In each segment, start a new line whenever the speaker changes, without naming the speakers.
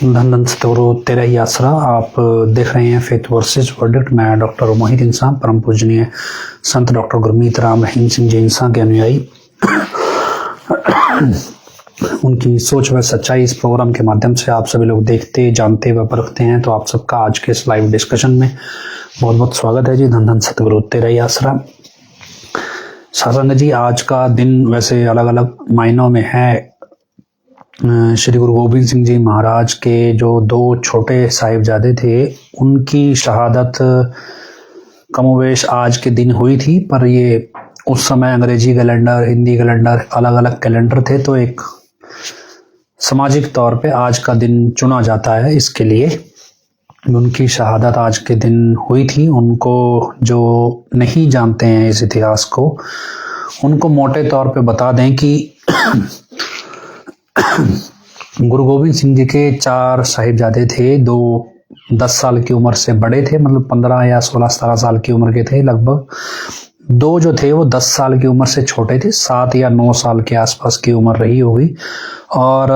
धन धन सतगुरु तेरा ही आसरा। आप देख रहे हैं फेथ वर्सेस वर्डिक्ट। मैं डॉक्टर मोहित इंसान, परम पूजनीय संत डॉक्टर गुरमीत राम रहीम सिंह जी इंसान के अनुयायी, उनकी सोच व सच्चाई इस प्रोग्राम के माध्यम से आप सभी लोग देखते, जानते व परखते हैं। तो आप सबका आज के इस लाइव डिस्कशन में बहुत बहुत स्वागत है जी। धन धन सतगुरु तेरा ही आसरा। सासंग जी, आज का दिन वैसे अलग अलग मायनों में है। श्री गुरु गोविंद सिंह जी महाराज के जो दो छोटे साहिबजादे थे, उनकी शहादत कमोवेश आज के दिन हुई थी। पर ये उस समय अंग्रेजी कैलेंडर, हिंदी कैलेंडर, अलग अलग कैलेंडर थे, तो एक सामाजिक तौर पे आज का दिन चुना जाता है इसके लिए। उनकी शहादत आज के दिन हुई थी। उनको जो नहीं जानते हैं इस इतिहास को, उनको मोटे तौर पे बता दें कि गुरु गोविंद सिंह जी के 4 साहिबजादे थे। 2 10 साल की उम्र से बड़े थे, मतलब 15 या 16-17 साल की उम्र के थे लगभग। 2 जो थे वो 10 साल की उम्र से छोटे थे, 7 या 9 साल के आसपास की उम्र रही होगी। और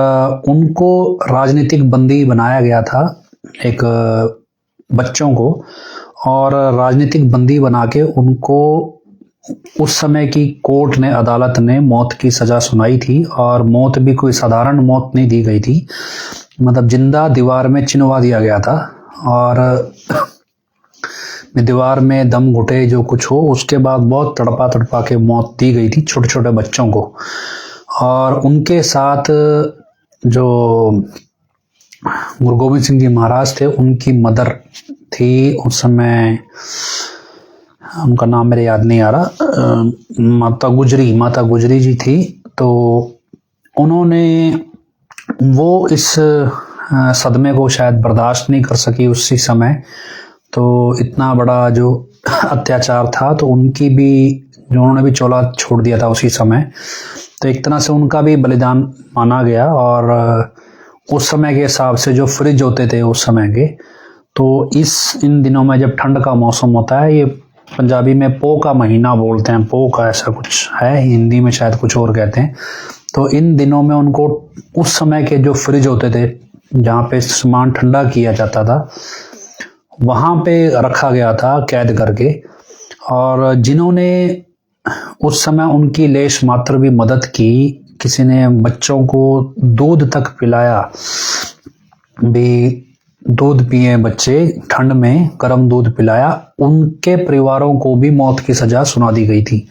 उनको राजनीतिक बंदी बनाया गया था, एक बच्चों को, और राजनीतिक बंदी बना के उनको उस समय की कोर्ट ने, अदालत ने मौत की सजा सुनाई थी। और मौत भी कोई साधारण मौत नहीं दी गई थी, मतलब जिंदा दीवार में चिनवा दिया गया था। और दीवार में दम घुटे जो कुछ हो, उसके बाद बहुत तड़पा तड़पा के मौत दी गई थी छोटे छोटे बच्चों को। और उनके साथ जो गुरु गोविंद सिंह जी महाराज थे, उनकी मदर थी उस समय, उनका नाम मेरे याद नहीं आ रहा, माता गुजरी जी थी। तो उन्होंने वो इस सदमे को शायद बर्दाश्त नहीं कर सकी उसी समय। तो इतना बड़ा जो अत्याचार था, तो उनकी भी, जो उन्होंने भी चोला छोड़ दिया था उसी समय, तो एक तरह से उनका भी बलिदान माना गया। और उस समय के हिसाब से जो फ्रिज होते थे उस समय के, तो इन दिनों में जब ठंड का मौसम होता है, ये पंजाबी में पो का महीना बोलते हैं, पो का ऐसा कुछ है, हिंदी में शायद कुछ और कहते हैं। तो इन दिनों में उनको उस समय के जो फ्रिज होते थे, जहाँ पे सामान ठंडा किया जाता था, वहाँ पे रखा गया था कैद करके। और जिन्होंने उस समय उनकी लेश मात्र भी मदद की, किसी ने बच्चों को दूध तक पिलाया, भी दूध पिए बच्चे ठंड में, गर्म दूध पिलाया, उनके परिवारों को भी मौत की सजा सुना दी गई थी।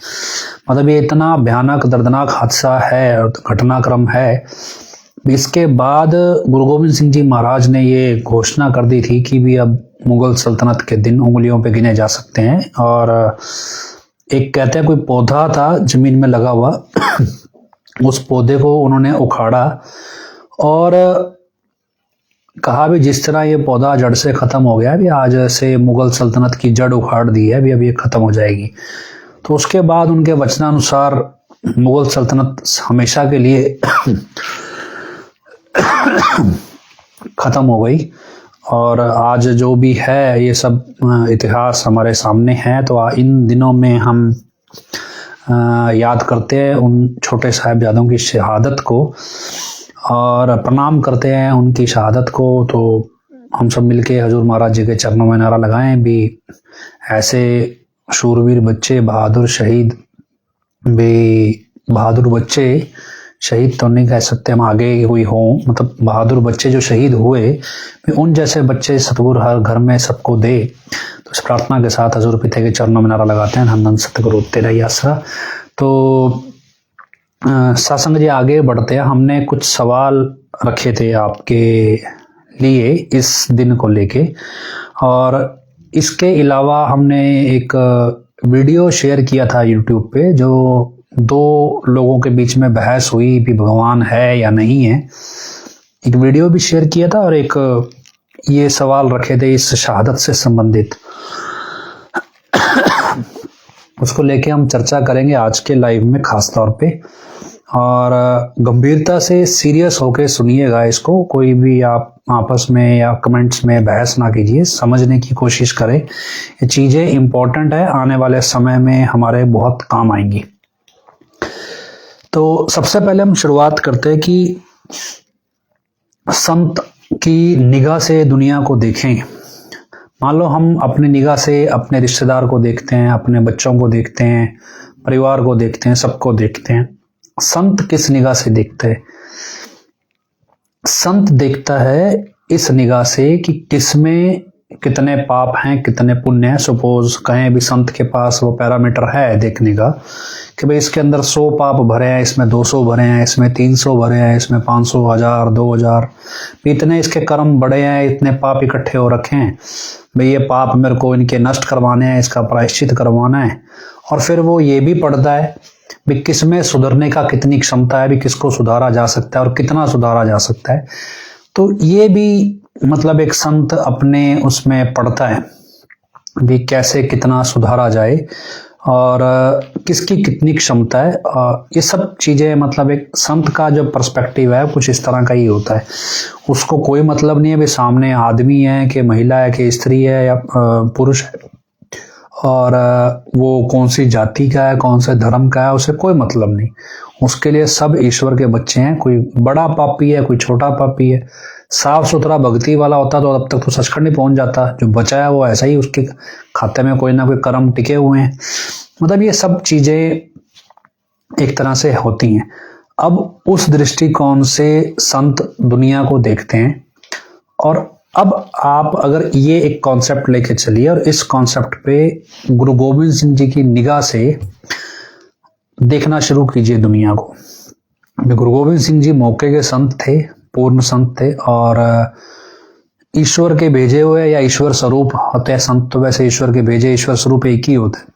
मतलब ये इतना भयानक दर्दनाक हादसा है और घटनाक्रम है। इसके बाद गुरु गोविंद सिंह जी महाराज ने ये घोषणा कर दी थी कि भी अब मुगल सल्तनत के दिन उंगलियों पे गिने जा सकते हैं। और एक कहते हैं कोई पौधा था जमीन में लगा हुआ, उस पौधे को उन्होंने उखाड़ा और कहा भी जिस तरह ये पौधा जड़ से खत्म हो गया, भी आज से मुगल सल्तनत की जड़ उखाड़ दी है, भी अब ये खत्म हो जाएगी। तो उसके बाद उनके वचनानुसार मुगल सल्तनत हमेशा के लिए खत्म हो गई। और आज जो भी है ये सब इतिहास हमारे सामने है। तो इन दिनों में हम याद करते हैं उन छोटे साहिबजादों की शहादत को और प्रणाम करते हैं उनकी शहादत को। तो हम सब मिलके हजूर महाराज जी के चरणों में नारा लगाएं भी, ऐसे शूरवीर बच्चे, बहादुर शहीद, बहादुर बच्चे, शहीद तो नहीं कह सकते हम, आगे हुई हो, मतलब बहादुर बच्चे जो शहीद हुए, उन जैसे बच्चे सतगुरु हर घर में सबको दे। तो इस प्रार्थना के साथ हजूर पिता के चरणों में नारा लगाते हैं, धन धन सतगुरु तेरा ही आसरा। तो सत्संग जी आगे बढ़ते हैं। हमने कुछ सवाल रखे थे आपके लिए इस दिन को लेके, और इसके अलावा हमने एक वीडियो शेयर किया था यूट्यूब पे, जो 2 लोगों के बीच में बहस हुई भी भगवान है या नहीं है। एक वीडियो भी शेयर किया था और एक ये सवाल रखे थे इस शहादत से संबंधित, उसको लेके हम चर्चा करेंगे आज के लाइव में खास तौर पे। और गंभीरता से सीरियस होके सुनिएगा इसको, कोई भी आप आपस में या कमेंट्स में बहस ना कीजिए, समझने की कोशिश करें। ये चीज़ें इम्पोर्टेंट है, आने वाले समय में हमारे बहुत काम आएंगी। तो सबसे पहले हम शुरुआत करते हैं कि संत कि निगाह से दुनिया को देखें। मान लो हम अपनी निगाह से अपने रिश्तेदार को देखते हैं, अपने बच्चों को देखते हैं, परिवार को देखते हैं, सबको देखते हैं। संत किस निगाह से देखते हैं? संत देखता है इस निगाह से कि किसमें कितने पाप हैं, कितने पुण्य हैं। सपोज कहें भी संत के पास वो पैरामीटर है देखने का कि भाई इसके अंदर 100 पाप भरे हैं, इसमें 200 भरे हैं, इसमें 300 भरे हैं, इसमें 500, 1000, 2000, इतने इसके कर्म बड़े हैं, इतने पाप इकट्ठे हो रखे हैं, भाई ये पाप मेरे को इनके नष्ट करवाने हैं, इसका प्रायश्चित करवाना है। और फिर वो ये भी पढ़ता है भी किसमें सुधरने का कितनी क्षमता है, भी किसको सुधारा जा सकता है और कितना सुधारा जा सकता है। तो ये भी मतलब एक संत अपने उसमें पढ़ता है भी कैसे कितना सुधारा जाए और किसकी कितनी क्षमता है। ये सब चीज़ें मतलब एक संत का जो पर्सपेक्टिव है कुछ इस तरह का ही होता है। उसको कोई मतलब नहीं है भी सामने आदमी है कि महिला है कि स्त्री है या पुरुष है, और वो कौन सी जाति का है, कौन से धर्म का है, उसे कोई मतलब नहीं। उसके लिए सब ईश्वर के बच्चे हैं। कोई बड़ा पापी है, कोई छोटा पापी है। साफ सुथरा भक्ति वाला होता तो अब तक तो सचखंड ही पहुंच जाता। जो बचा है वो ऐसा ही, उसके खाते में कोई ना कोई कर्म टिके हुए हैं। मतलब ये सब चीजें एक तरह से होती हैं। अब उस दृष्टिकोण से संत दुनिया को देखते हैं। और अब आप अगर ये एक कॉन्सेप्ट लेके चलिए और इस कॉन्सेप्ट पे गुरु गोविंद सिंह जी की निगाह से देखना शुरू कीजिए दुनिया को। गुरु गोविंद सिंह जी मौके के संत थे, पूर्ण संत थे, और ईश्वर के भेजे हुए या ईश्वर स्वरूप होते हैं संत। तो वैसे ईश्वर के भेजे ईश्वर स्वरूप एक ही होते हैं।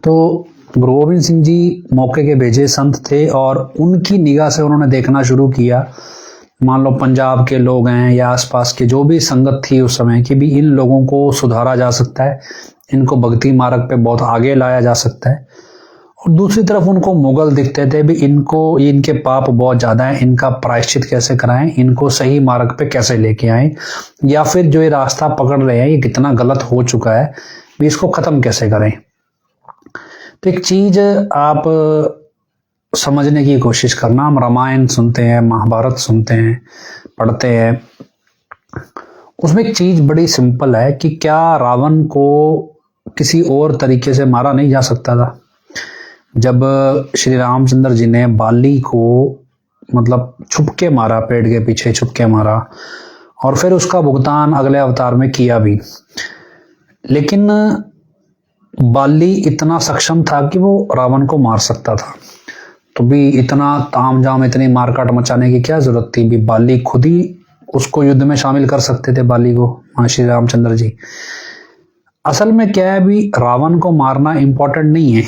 तो गुरु गोविंद सिंह जी मौके के भेजे संत थे और उनकी निगाह से उन्होंने देखना शुरू किया। मान लो पंजाब के लोग हैं या आसपास के जो भी संगत थी उस समय की, भी इन लोगों को सुधारा जा सकता है, इनको भक्ति मार्ग पे बहुत आगे लाया जा सकता है। और दूसरी तरफ उनको मुगल दिखते थे भी इनको, इनके पाप बहुत ज्यादा है, इनका प्रायश्चित कैसे कराएं, इनको सही मार्ग पे कैसे लेके आएं, या फिर जो ये रास्ता पकड़ रहे हैं ये कितना गलत हो चुका है, भी इसको खत्म कैसे करें। तो एक चीज आप समझने की कोशिश करना। हम रामायण सुनते हैं, महाभारत सुनते हैं, पढ़ते हैं, उसमें एक चीज बड़ी सिंपल है कि क्या रावण को किसी और तरीके से मारा नहीं जा सकता था? जब श्री रामचंद्र जी ने बाली को मतलब छुपके मारा, पेड़ के पीछे छुपके मारा, और फिर उसका भुगतान अगले अवतार में किया भी, लेकिन बाली इतना सक्षम था कि वो रावण को मार सकता था। तो भी इतना तामझाम, इतनी मारकाट मचाने की क्या जरूरत थी? भी बाली खुद ही उसको युद्ध में शामिल कर सकते थे, बाली को, श्री रामचंद्र जी। असल में क्या है, भी रावण को मारना इंपॉर्टेंट नहीं है।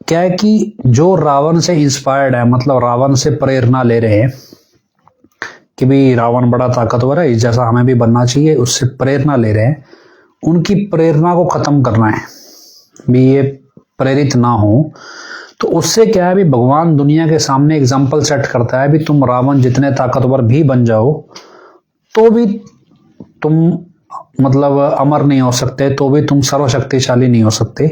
क्या है कि जो रावण से इंस्पायर्ड है, मतलब रावण से प्रेरणा ले रहे हैं कि भी रावण बड़ा ताकतवर है, इस जैसा हमें भी बनना चाहिए, उससे प्रेरणा ले रहे हैं, उनकी प्रेरणा को खत्म करना है, भी ये प्रेरित ना हो। तो उससे क्या है, भी भगवान दुनिया के सामने एग्जाम्पल सेट करता है, भी तुम रावण जितने ताकतवर भी बन जाओ तो भी तुम मतलब अमर नहीं हो सकते, तो भी तुम सर्वशक्तिशाली नहीं हो सकते।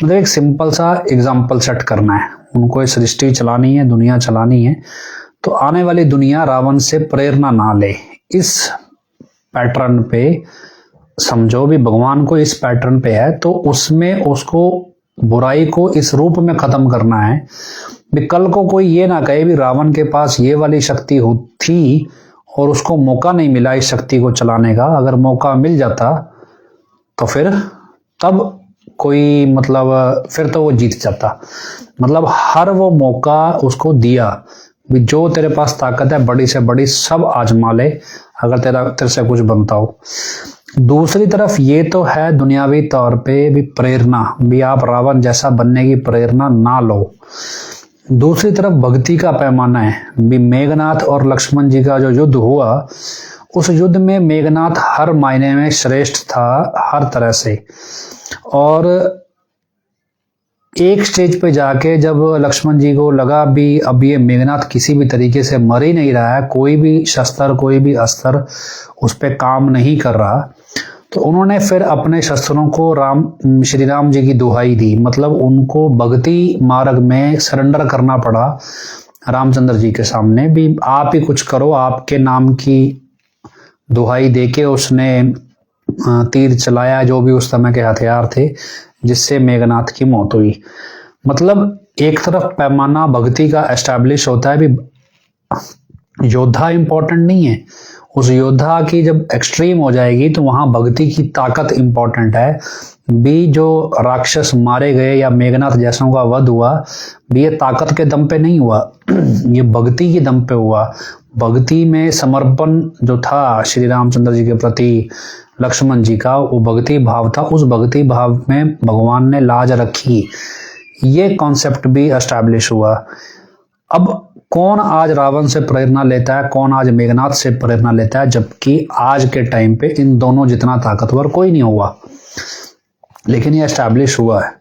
मतलब एक सिंपल सा एग्जाम्पल सेट करना है उनको। ये सृष्टि चलानी है, दुनिया चलानी है, तो आने वाली दुनिया रावण से प्रेरणा ना ले। इस पैटर्न पे समझो, भी भगवान को इस पैटर्न पे है, तो उसमें उसको बुराई को इस रूप में खत्म करना है। भी कल को कोई ये ना कहे भी रावण के पास ये वाली शक्ति थी और उसको मौका नहीं मिला इस शक्ति को चलाने का। अगर मौका मिल जाता तो फिर तब कोई मतलब फिर तो वो जीत जाता। मतलब हर वो मौका उसको दिया भी जो तेरे पास ताकत है बड़ी से बड़ी सब आजमा ले, अगर तेरे से कुछ बनता हो। दूसरी तरफ ये तो है दुनियावी तौर पे भी प्रेरणा, भी आप रावण जैसा बनने की प्रेरणा ना लो। दूसरी तरफ भक्ति का पैमाना है। भी मेघनाथ और लक्ष्मण जी का जो युद्ध हुआ, उस युद्ध में मेघनाथ हर मायने में श्रेष्ठ था, हर तरह से। और एक स्टेज पे जाके जब लक्ष्मण जी को लगा भी अब ये मेघनाथ किसी भी तरीके से मर ही नहीं रहा है, कोई भी शस्त्र कोई भी अस्त्र उस पे काम नहीं कर रहा, तो उन्होंने फिर अपने शस्त्रों को श्री राम जी की दुहाई दी। मतलब उनको भक्ति मार्ग में सरेंडर करना पड़ा रामचंद्र जी के सामने भी, आप ही कुछ करो, आपके नाम की दुहाई देके उसने तीर चलाया, जो भी उस समय के हथियार थे, जिससे मेघनाथ की मौत हुई। मतलब एक तरफ पैमाना भक्ति का एस्टैब्लिश होता है भी, योद्धा इंपॉर्टेंट नहीं है, उस योद्धा की जब एक्सट्रीम हो जाएगी तो वहां भक्ति की ताकत इंपॉर्टेंट है भी। जो राक्षस मारे गए या मेघनाथ जैसों का वध हुआ भी, ये ताकत के दम पे नहीं हुआ, ये भक्ति के दम पे हुआ। भक्ति में समर्पण जो था श्री रामचंद्र जी के प्रति लक्ष्मण जी का, वो भक्ति भाव था, उस भक्ति भाव में भगवान ने लाज रखी, ये कॉन्सेप्ट भी एस्टैब्लिश हुआ। अब कौन आज रावण से प्रेरणा लेता है, कौन आज मेघनाथ से प्रेरणा लेता है, जबकि आज के टाइम पे इन दोनों जितना ताकतवर कोई नहीं हुआ, लेकिन ये एस्टैब्लिश हुआ है।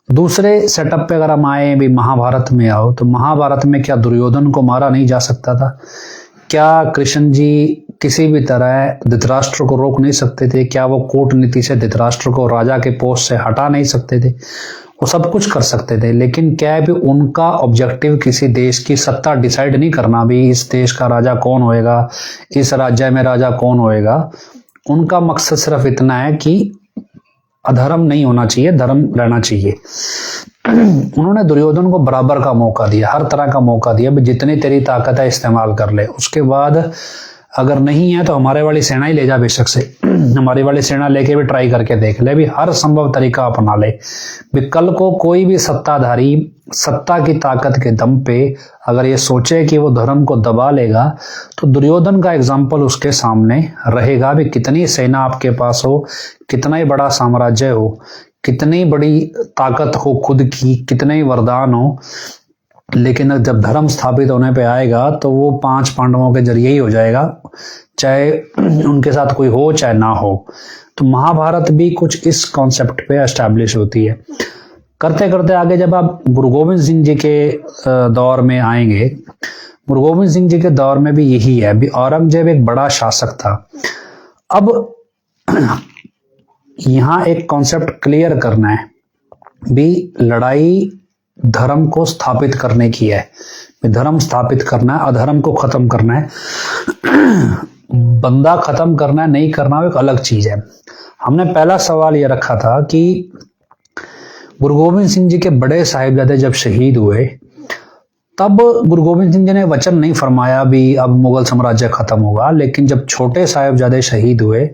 दूसरे सेटअप पे अगर हम आए भी, महाभारत में आओ, तो महाभारत में क्या दुर्योधन को मारा नहीं जा सकता था? क्या कृष्ण जी किसी भी तरह धृतराष्ट्र को रोक नहीं सकते थे? क्या वो कूटनीति से धृतराष्ट्र को राजा के पोस्ट से हटा नहीं सकते थे? वो सब कुछ कर सकते थे, लेकिन क्या है भी उनका ऑब्जेक्टिव किसी देश की सत्ता डिसाइड नहीं करना भी, इस देश का राजा कौन होएगा, इस राज्य में राजा कौन होएगा। उनका मकसद सिर्फ इतना है कि अधर्म नहीं होना चाहिए, धर्म रहना चाहिए। उन्होंने दुर्योधन को बराबर का मौका दिया, हर तरह का मौका दिया, जितनी तेरी ताकत है इस्तेमाल कर ले। उसके बाद अगर नहीं है तो हमारे वाली सेना ही ले जा, बेशक से हमारी वाली सेना लेके भी ट्राई करके देख ले भी, हर संभव तरीका अपना ले भी। कल को कोई भी सत्ताधारी सत्ता की ताकत के दम पे अगर ये सोचे कि वो धर्म को दबा लेगा, तो दुर्योधन का एग्जाम्पल उसके सामने रहेगा भी। कितनी सेना आपके पास हो, कितना ही बड़ा साम्राज्य हो, कितनी बड़ी ताकत हो खुद की, कितने ही वरदान हो, लेकिन जब धर्म स्थापित होने पे आएगा तो वो 5 पांडवों के जरिए ही हो जाएगा, चाहे उनके साथ कोई हो चाहे ना हो। तो महाभारत भी कुछ इस कॉन्सेप्ट पे एस्टैब्लिश होती है। करते करते आगे जब आप गुरु गोविंद सिंह जी के दौर में आएंगे, गुरु गोविंद सिंह जी के दौर में भी यही है भी, औरंगजेब एक बड़ा शासक था। अब यहां एक कॉन्सेप्ट क्लियर करना है भी, लड़ाई धर्म को स्थापित करने की है, धर्म स्थापित करना है, अधर्म को खत्म करना है। बंदा खत्म करना है नहीं करना वो एक अलग चीज है। हमने पहला सवाल यह रखा था कि गुरु गोविंद सिंह जी के बड़े साहिबजादे जब शहीद हुए, तब गुरु गोविंद सिंह जी ने वचन नहीं फरमाया भी अब मुगल साम्राज्य खत्म होगा, लेकिन जब छोटे साहिबजादे शहीद हुए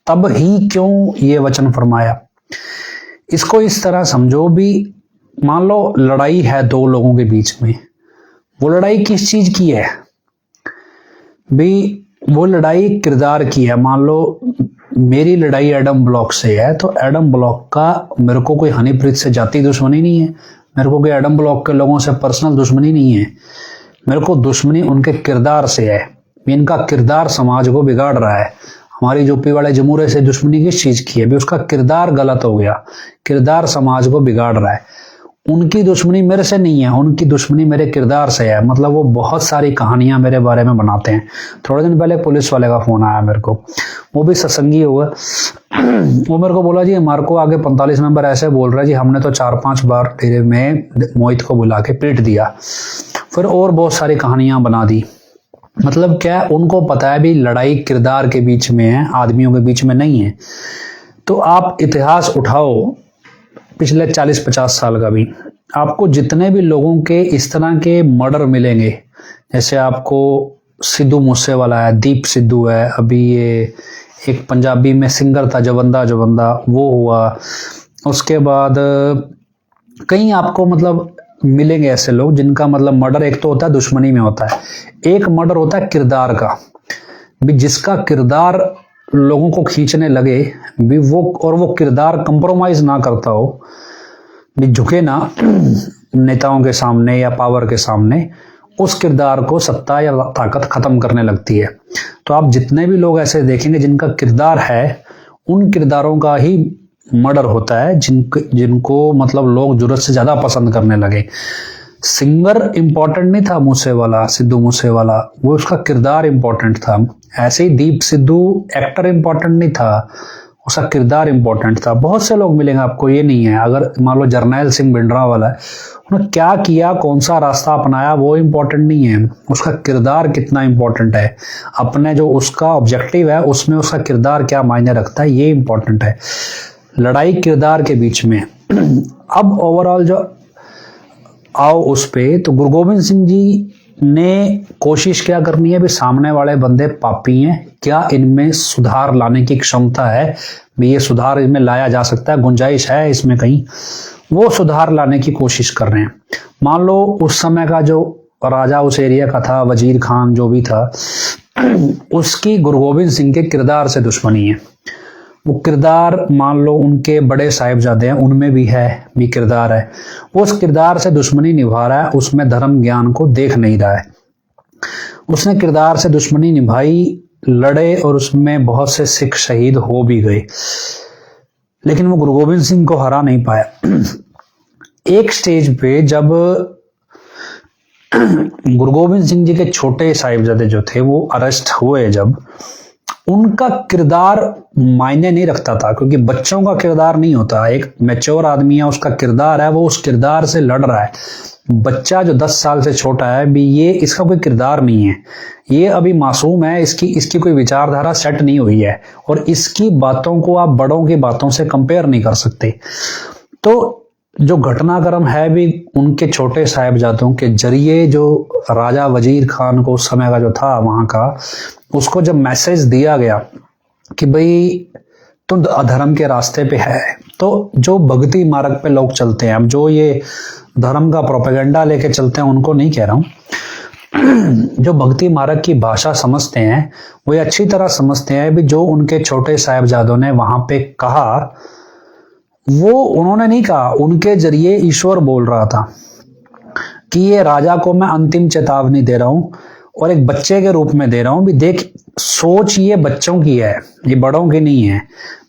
तब ही क्यों ये वचन फरमाया। इसको इस तरह समझो भी, मान लो लड़ाई है दो लोगों के बीच में, वो लड़ाई किस चीज की है भी, वो लड़ाई किरदार की है। मान लो मेरी लड़ाई एडम ब्लॉक से है, तो एडम ब्लॉक का मेरे को कोई हनीप्रीत से जाति दुश्मनी नहीं है, मेरे को कोई एडम ब्लॉक के लोगों से पर्सनल दुश्मनी नहीं है, मेरे को दुश्मनी उनके किरदार से है। इनका किरदार समाज को बिगाड़ रहा है। हमारी यूपी वाले जमूरे से दुश्मनी किस चीज की है भी, उसका किरदार गलत हो गया, किरदार समाज को बिगाड़ रहा है। उनकी दुश्मनी मेरे से नहीं है, उनकी दुश्मनी मेरे किरदार से है। मतलब वो बहुत सारी कहानियां मेरे बारे में बनाते हैं। थोड़े दिन पहले पुलिस वाले का फोन आया मेरे को, वो भी सत्संगी हुआ। वो मेरे को बोला जी हमारे को आगे 45 नंबर ऐसे बोल रहा है जी, हमने तो 4-5 बार डेरे में मोहित को बुला के पीट दिया, फिर और बहुत सारी कहानियां बना दी। मतलब क्या, उनको पता है भी लड़ाई किरदार के बीच में है, आदमियों के बीच में नहीं है। तो आप इतिहास उठाओ पिछले 40-50 साल का भी, आपको जितने भी लोगों के इस तरह के मर्डर मिलेंगे, जैसे आपको सिद्धू मूसेवाला है, दीप सिद्धू है, अभी ये एक पंजाबी में सिंगर था जवंदा जवंदा, वो हुआ। उसके बाद कई आपको मतलब मिलेंगे ऐसे लोग जिनका मतलब मर्डर एक तो होता है दुश्मनी में होता है, एक मर्डर होता है किरदार का भी, जिसका किरदार लोगों को खींचने लगे भी वो, और वो किरदार कंप्रोमाइज ना करता हो भी, झुके ना नेताओं के सामने या पावर के सामने, उस किरदार को सत्ता या ताकत खत्म करने लगती है। तो आप जितने भी लोग ऐसे देखेंगे जिनका किरदार है, उन किरदारों का ही मर्डर होता है, जिनको मतलब लोग जरूरत से ज्यादा पसंद करने लगे। सिंगर इंपॉर्टेंट नहीं था मूसेवाला, सिद्धू मूसेवाला, वो उसका किरदार इंपॉर्टेंट था। ऐसे ही दीप सिद्धू एक्टर इंपॉर्टेंट नहीं था, उसका किरदार इंपॉर्टेंट था। बहुत से लोग मिलेंगे आपको, ये नहीं है। अगर मान लो जर्नैल सिंह भिंडरांवाला है, उन्होंने क्या किया, कौन सा रास्ता अपनाया, वो इंपॉर्टेंट नहीं है, उसका किरदार कितना इंपॉर्टेंट है, अपने जो उसका ऑब्जेक्टिव है उसमें उसका किरदार क्या मायने रखता है, ये इंपॉर्टेंट है। लड़ाई किरदार के बीच में। अब ओवरऑल जो आओ उस पे, तो गुरु गोविंद सिंह जी ने कोशिश क्या करनी है भी सामने वाले बंदे पापी हैं, क्या इनमें सुधार लाने की क्षमता है, भी ये सुधार इनमें लाया जा सकता है, गुंजाइश है इसमें कहीं, वो सुधार लाने की कोशिश कर रहे हैं। मान लो उस समय का जो राजा उस एरिया का था, वजीर खान जो भी था, उसकी गुरु गोविंद सिंह के किरदार से दुश्मनी है। वो किरदार मान लो उनके बड़े साहिबजादे हैं, उनमें भी है, भी किरदार है, वो उस किरदार से दुश्मनी निभा रहा है, उसमें धर्म ज्ञान को देख नहीं रहा है। उसने किरदार से दुश्मनी निभाई, लड़े, और उसमें बहुत से सिख शहीद हो भी गए, लेकिन वो गुरु गोविंद सिंह को हरा नहीं पाया। एक स्टेज पे जब गुरु गोविंद सिंह जी के छोटे साहिबजादे जो थे वो अरेस्ट हुए, जब उनका किरदार मायने नहीं रखता था, क्योंकि बच्चों का किरदार नहीं होता, एक मैच्योर आदमी है, उसका किरदार है, वो उस किरदार से लड़ रहा है। बच्चा जो 10 साल से छोटा है भी, ये इसका कोई किरदार नहीं है, ये अभी मासूम है, इसकी कोई विचारधारा सेट नहीं हुई है, और इसकी बातों को आप बड़ों की बातों से कंपेयर नहीं कर सकते। तो जो घटनाक्रम है भी उनके छोटे साहिबजादों के जरिए, जो राजा वजीर खान को उस समय का जो था वहां का, उसको जब मैसेज दिया गया कि भाई तुम अधर्म के रास्ते पे है, तो जो भक्ति मार्ग पे लोग चलते हैं, अब जो ये धर्म का प्रोपेगेंडा लेके चलते हैं उनको नहीं कह रहा हूं, जो भक्ति मार्ग की भाषा समझते हैं वो ये अच्छी तरह समझते हैं भी जो उनके छोटे साहिबजादों ने वहां पे कहा, वो उन्होंने नहीं कहा, उनके जरिए ईश्वर बोल रहा था कि ये राजा को मैं अंतिम चेतावनी दे रहा हूं, और एक बच्चे के रूप में दे रहा हूं भी देख, सोच ये बच्चों की है, ये बड़ों की नहीं है।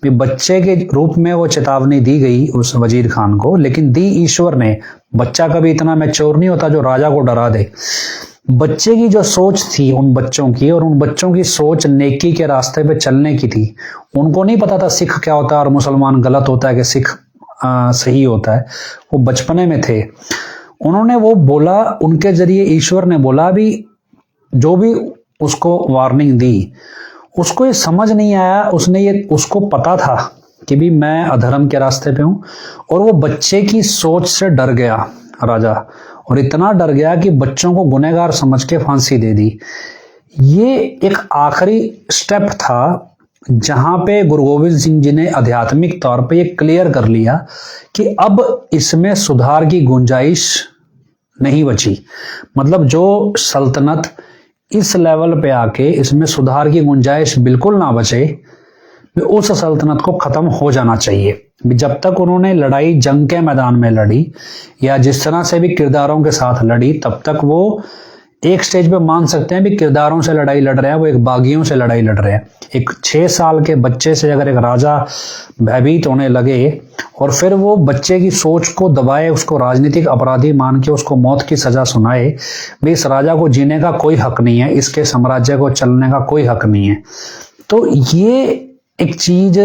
भी बच्चे के रूप में वो चेतावनी दी गई उस वजीर खान को, लेकिन दी ईश्वर ने। बच्चा कभी इतना मैच्योर नहीं होता जो राजा को डरा दे। बच्चे की जो सोच थी उन बच्चों की, और उन बच्चों की सोच नेकी के रास्ते पे चलने की थी। उनको नहीं पता था सिख क्या होता है और मुसलमान गलत होता है कि सिख सही होता है, वो बचपने में थे। उन्होंने वो बोला, उनके जरिए ईश्वर ने बोला भी, जो भी उसको वार्निंग दी, उसको ये समझ नहीं आया, उसको पता था कि भी मैं अधर्म के रास्ते पे हूं, और वो बच्चे की सोच से डर गया राजा, और इतना डर गया कि बच्चों को गुनहगार समझ के फांसी दे दी। ये एक आखिरी स्टेप था जहां पे गुरु गोविंद सिंह जी ने आध्यात्मिक तौर पे ये क्लियर कर लिया कि अब इसमें सुधार की गुंजाइश नहीं बची। मतलब जो सल्तनत इस लेवल पे आके इसमें सुधार की गुंजाइश बिल्कुल ना बचे, उस सल्तनत को खत्म हो जाना चाहिए। जब तक उन्होंने लड़ाई जंग के मैदान में लड़ी या जिस तरह से भी किरदारों के साथ लड़ी, तब तक वो एक स्टेज पे मान सकते हैं भी किरदारों से लड़ाई लड़ रहे हैं, वो एक बागियों से लड़ाई लड़ रहे हैं। एक 6 साल के बच्चे से अगर एक राजा भयभीत होने लगे और फिर वो बच्चे की सोच को दबाए, उसको राजनीतिक अपराधी मान के उसको मौत की सजा सुनाए, भी इस राजा को जीने का कोई हक नहीं है, इसके साम्राज्य को चलने का कोई हक नहीं है। तो ये एक चीज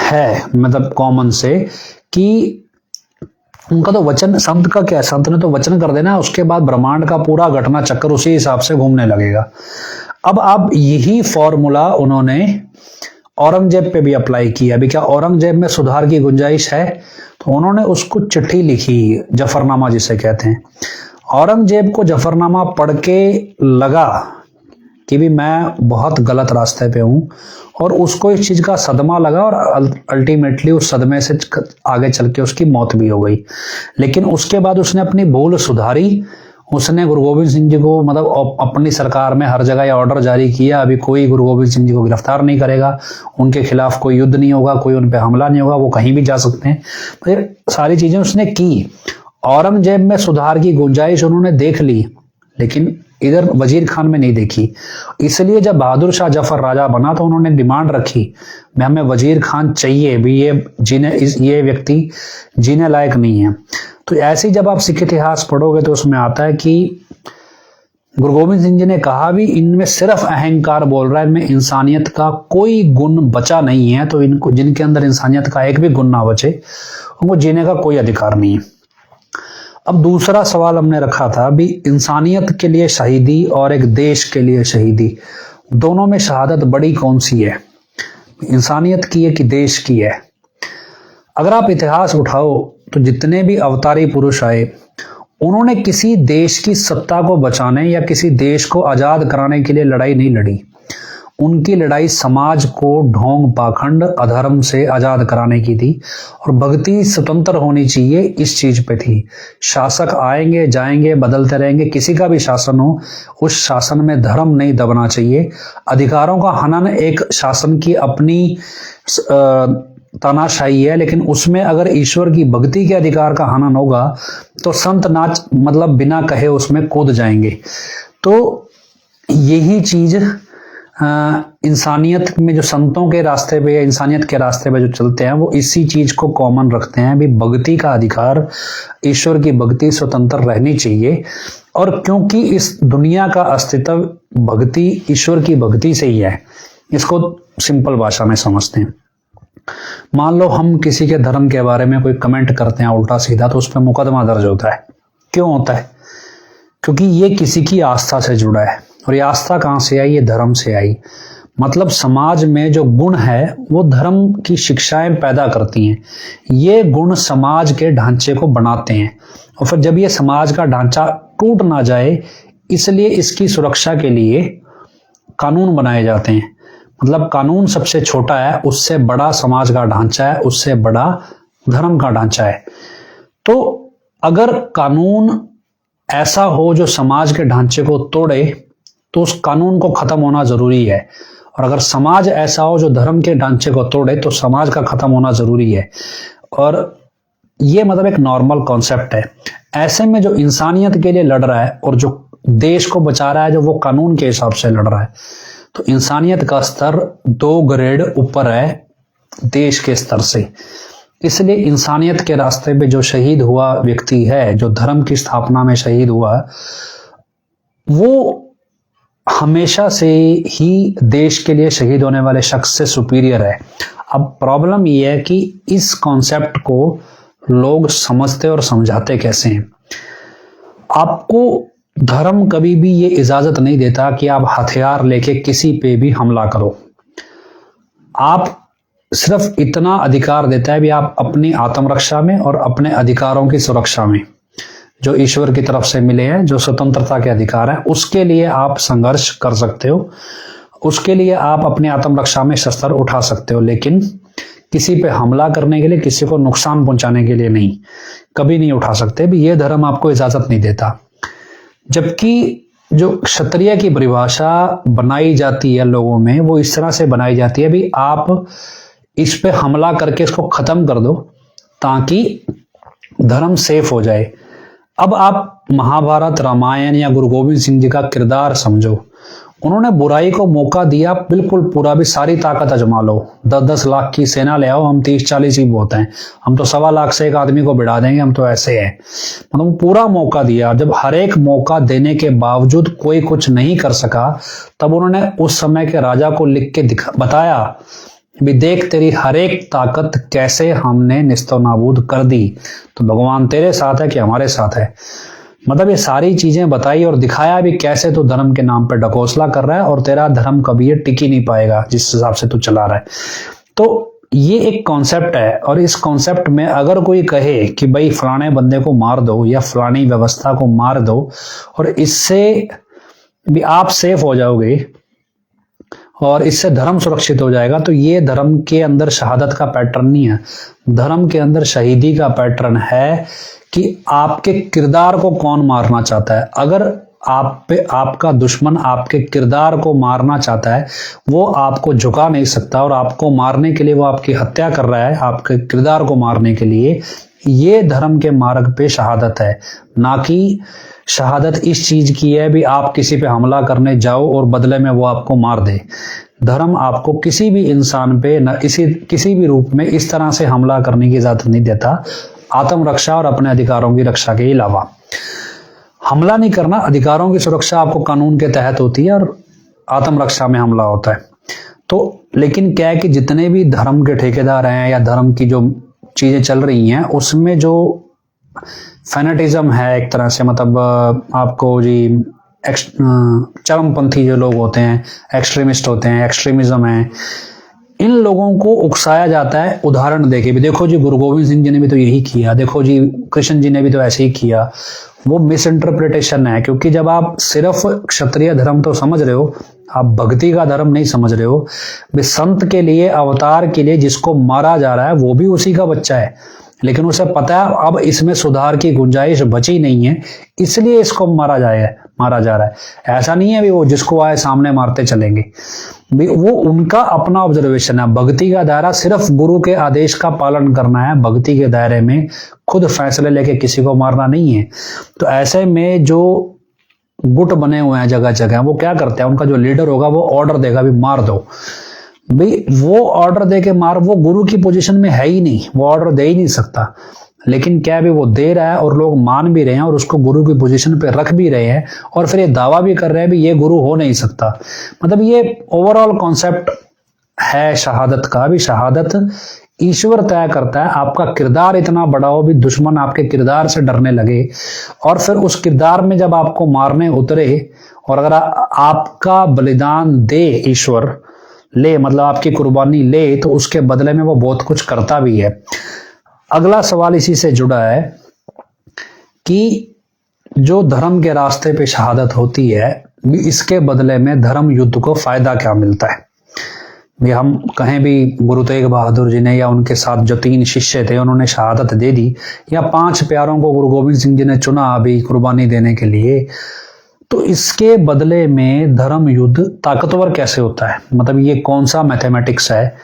है मतलब कॉमन से कि उनका तो वचन, संत का क्या है, संत ने तो वचन कर देना, उसके बाद ब्रह्मांड का पूरा घटना चक्कर उसी हिसाब से घूमने लगेगा। अब आप यही फॉर्मूला उन्होंने औरंगजेब पे भी अप्लाई किया। अभी क्या औरंगजेब में सुधार की गुंजाइश है, तो उन्होंने उसको चिट्ठी लिखी, जफरनामा जिसे कहते हैं। औरंगजेब को जफरनामा पढ़ के लगा कि भी मैं बहुत गलत रास्ते पे हूं, और उसको इस चीज का सदमा लगा, और अल्टीमेटली उस सदमे से आगे चल के उसकी मौत भी हो गई। लेकिन उसके बाद उसने अपनी भूल सुधारी, उसने गुरु गोविंद सिंह जी को मतलब अपनी सरकार में हर जगह ये ऑर्डर जारी किया, अभी कोई गुरु गोविंद सिंह जी को गिरफ्तार नहीं करेगा, उनके खिलाफ कोई युद्ध नहीं होगा, कोई उन पर हमला नहीं होगा, वो कहीं भी जा सकते हैं। फिर सारी चीजें उसने की। औरंगजेब में सुधार की गुंजाइश उन्होंने देख ली, लेकिन इधर वजीर खान में नहीं देखी। इसलिए जब बहादुर शाह जफर राजा बना तो उन्होंने डिमांड रखी, हमें वजीर खान चाहिए भी, ये व्यक्ति जीने लायक नहीं है। तो ऐसे ही जब आप सिख इतिहास पढ़ोगे तो उसमें आता है कि गुरु गोविंद सिंह जी ने कहा भी इनमें सिर्फ अहंकार बोल रहा है, इनमें इंसानियत का कोई गुण बचा नहीं है। तो इनको, जिनके अंदर इंसानियत का एक भी गुण ना बचे, उनको जीने का कोई अधिकार नहीं है। अब दूसरा सवाल हमने रखा था भी इंसानियत के लिए शहीदी और एक देश के लिए शहीदी, दोनों में शहादत बड़ी कौन सी है, इंसानियत की है कि देश की है? अगर आप इतिहास उठाओ तो जितने भी अवतारी पुरुष आए, उन्होंने किसी देश की सत्ता को बचाने या किसी देश को आजाद कराने के लिए लड़ाई नहीं लड़ी। उनकी लड़ाई समाज को ढोंग पाखंड अधर्म से आजाद कराने की थी और भक्ति स्वतंत्र होनी चाहिए, इस चीज पे थी। शासक आएंगे जाएंगे बदलते रहेंगे, किसी का भी शासन हो, उस शासन में धर्म नहीं दबना चाहिए। अधिकारों का हनन एक शासन की अपनी तानाशाही है, लेकिन उसमें अगर ईश्वर की भक्ति के अधिकार का हनन होगा तो संत नाच मतलब बिना कहे उसमें कूद जाएंगे। तो यही चीज इंसानियत में जो संतों के रास्ते पे या इंसानियत के रास्ते पे जो चलते हैं, वो इसी चीज को कॉमन रखते हैं भी भक्ति का अधिकार, ईश्वर की भक्ति स्वतंत्र रहनी चाहिए। और क्योंकि इस दुनिया का अस्तित्व भक्ति, ईश्वर की भक्ति से ही है, इसको सिंपल भाषा में समझते हैं। मान लो हम किसी के धर्म के बारे में कोई कमेंट करते हैं उल्टा सीधा, तो उस पर मुकदमा दर्ज होता है। क्यों होता है? क्योंकि ये किसी की आस्था से जुड़ा है। और ये आस्था कहाँ से आई? ये धर्म से आई। मतलब समाज में जो गुण है वो धर्म की शिक्षाएं पैदा करती हैं। ये गुण समाज के ढांचे को बनाते हैं और फिर जब ये समाज का ढांचा टूट ना जाए, इसलिए इसकी सुरक्षा के लिए कानून बनाए जाते हैं। मतलब कानून सबसे छोटा है, उससे बड़ा समाज का ढांचा है, उससे बड़ा धर्म का ढांचा है। तो अगर कानून ऐसा हो जो समाज के ढांचे को तोड़े, तो उस कानून को खत्म होना जरूरी है। और अगर समाज ऐसा हो जो धर्म के ढांचे को तोड़े, तो समाज का खत्म होना जरूरी है। और ये मतलब एक नॉर्मल कॉन्सेप्ट है। ऐसे में जो इंसानियत के लिए लड़ रहा है और जो देश को बचा रहा है, जो वो कानून के हिसाब से लड़ रहा है, तो इंसानियत का स्तर 2 ग्रेड ऊपर है देश के स्तर से। इसलिए इंसानियत के रास्ते पे जो शहीद हुआ व्यक्ति है, जो धर्म की स्थापना में शहीद हुआ, वो हमेशा से ही देश के लिए शहीद होने वाले शख्स से सुपीरियर है। अब प्रॉब्लम ये है कि इस कॉन्सेप्ट को लोग समझते और समझाते कैसे हैं। आपको धर्म कभी भी ये इजाजत नहीं देता कि आप हथियार लेके किसी पे भी हमला करो। आप सिर्फ इतना अधिकार देता है भी आप अपनी आत्मरक्षा में और अपने अधिकारों की सुरक्षा में, जो ईश्वर की तरफ से मिले हैं, जो स्वतंत्रता के अधिकार हैं, उसके लिए आप संघर्ष कर सकते हो, उसके लिए आप अपनी आत्मरक्षा में शस्त्र उठा सकते हो। लेकिन किसी पे हमला करने के लिए, किसी को नुकसान पहुंचाने के लिए नहीं, कभी नहीं उठा सकते भी। ये धर्म आपको इजाजत नहीं देता। जबकि जो क्षत्रिय की परिभाषा बनाई जाती है लोगों में, वो इस तरह से बनाई जाती है भी आप इस पे हमला करके इसको खत्म कर दो ताकि धर्म सेफ हो जाए। अब आप महाभारत, रामायण या गुरु गोविंद सिंह जी का किरदार समझो। उन्होंने बुराई को मौका दिया, बिल्कुल पूरा भी सारी ताकत आजमा लो, 10-10 लाख की सेना ले आओ, हम 30-40 ही बहुत हैं, हम तो 1.25 लाख से एक आदमी को बिड़ा देंगे, हम तो ऐसे हैं। मतलब पूरा मौका दिया। जब हर एक मौका देने के बावजूद कोई कुछ नहीं कर सका, तब उन्होंने उस समय के राजा को लिख के बताया भी देख तेरी हर एक ताकत कैसे हमने निस्तो नाबूद कर दी, तो भगवान तेरे साथ है कि हमारे साथ है। मतलब ये सारी चीजें बताई और दिखाया भी कैसे तो धर्म के नाम पे ढकोसला कर रहा है और तेरा धर्म कभी ये टिक ही नहीं पाएगा जिस हिसाब से तू चला रहा है। तो ये एक कॉन्सेप्ट है और इस कॉन्सेप्ट में अगर कोई कहे कि भाई फलाने बंदे को मार दो या फलानी व्यवस्था को मार दो और इससे भी आप सेफ हो जाओगे और इससे धर्म सुरक्षित हो जाएगा, तो ये धर्म के अंदर शहादत का पैटर्न नहीं है। धर्म के अंदर शहीदी का पैटर्न है कि आपके किरदार को कौन मारना चाहता है। अगर आप पे आपका दुश्मन आपके किरदार को मारना चाहता है, वो आपको झुका नहीं सकता और आपको मारने के लिए वो आपकी हत्या कर रहा है, आपके किरदार को मारने के लिए। ये धर्म के मार्ग पे शहादत है, ना कि शहादत इस चीज की है भी आप किसी पे हमला करने जाओ और बदले में वो आपको मार दे। धर्म आपको किसी भी इंसान पे न किसी भी रूप में इस तरह से हमला करने की इजाजत नहीं देता, आत्मरक्षा और अपने अधिकारों की रक्षा के अलावा। हमला नहीं करना, अधिकारों की सुरक्षा आपको कानून के तहत होती है और आत्मरक्षा में हमला होता है। तो लेकिन क्या है कि जितने भी धर्म के ठेकेदार हैं या धर्म की जो चीजें चल रही हैं उसमें जो फैनेटिज्म है एक तरह से, मतलब आपको जी चरमपंथी जो लोग होते हैं, एक्सट्रीमिस्ट होते हैं, एक्सट्रीमिज्म है, इन लोगों को उकसाया जाता है उदाहरण देके भी। देखो जी गुरु गोविंद सिंह जी ने भी तो यही किया, देखो जी कृष्ण जी ने भी तो ऐसे ही किया। वो मिस इंटरप्रिटेशन है, क्योंकि जब आप सिर्फ क्षत्रिय धर्म तो समझ रहे हो, आप भक्ति का धर्म नहीं समझ रहे हो। संत के लिए, अवतार के लिए जिसको मारा जा रहा है वो भी उसी का बच्चा है, लेकिन उसे पता है अब इसमें सुधार की गुंजाइश बची नहीं है, इसलिए इसको मारा जा रहा है। ऐसा नहीं है भी वो जिसको आए सामने मारते चलेंगे, भी वो उनका अपना ऑब्जर्वेशन है। भक्ति का दायरा सिर्फ गुरु के आदेश का पालन करना है, भक्ति के दायरे में खुद फैसले लेके किसी को मारना नहीं है। तो ऐसे में जो गुट बने हुए हैं जगह जगह, वो क्या करते हैं, उनका जो लीडर होगा वो ऑर्डर देगा भी मार दो, भाई वो ऑर्डर दे के मार, वो गुरु की पोजीशन में है ही नहीं, वो ऑर्डर दे ही नहीं सकता। लेकिन क्या भी वो दे रहा है और लोग मान भी रहे हैं और उसको गुरु की पोजीशन पे रख भी रहे हैं, और फिर ये दावा भी कर रहे हैं भी ये गुरु हो नहीं सकता। मतलब ये ओवरऑल कॉन्सेप्ट है शहादत का। भी शहादत ईश्वर तय करता है, आपका किरदार इतना बड़ा हो भी दुश्मन आपके किरदार से डरने लगे, और फिर उस किरदार में जब आपको मारने उतरे और अगर आपका बलिदान दे ईश्वर ले, मतलब आपकी कुर्बानी ले, तो उसके बदले में वो बहुत कुछ करता भी है। अगला सवाल इसी से जुड़ा है कि जो धर्म के रास्ते पे शहादत होती है, इसके बदले में धर्म युद्ध को फायदा क्या मिलता है। भी हम कहें भी गुरु तेग बहादुर जी ने या उनके साथ जो 3 शिष्य थे उन्होंने शहादत दे दी, या 5 प्यारों को गुरु गोविंद सिंह जी ने चुना अभी कुर्बानी देने के लिए, तो इसके बदले में धर्म युद्ध ताकतवर कैसे होता है। मतलब ये कौन सा मैथमेटिक्स है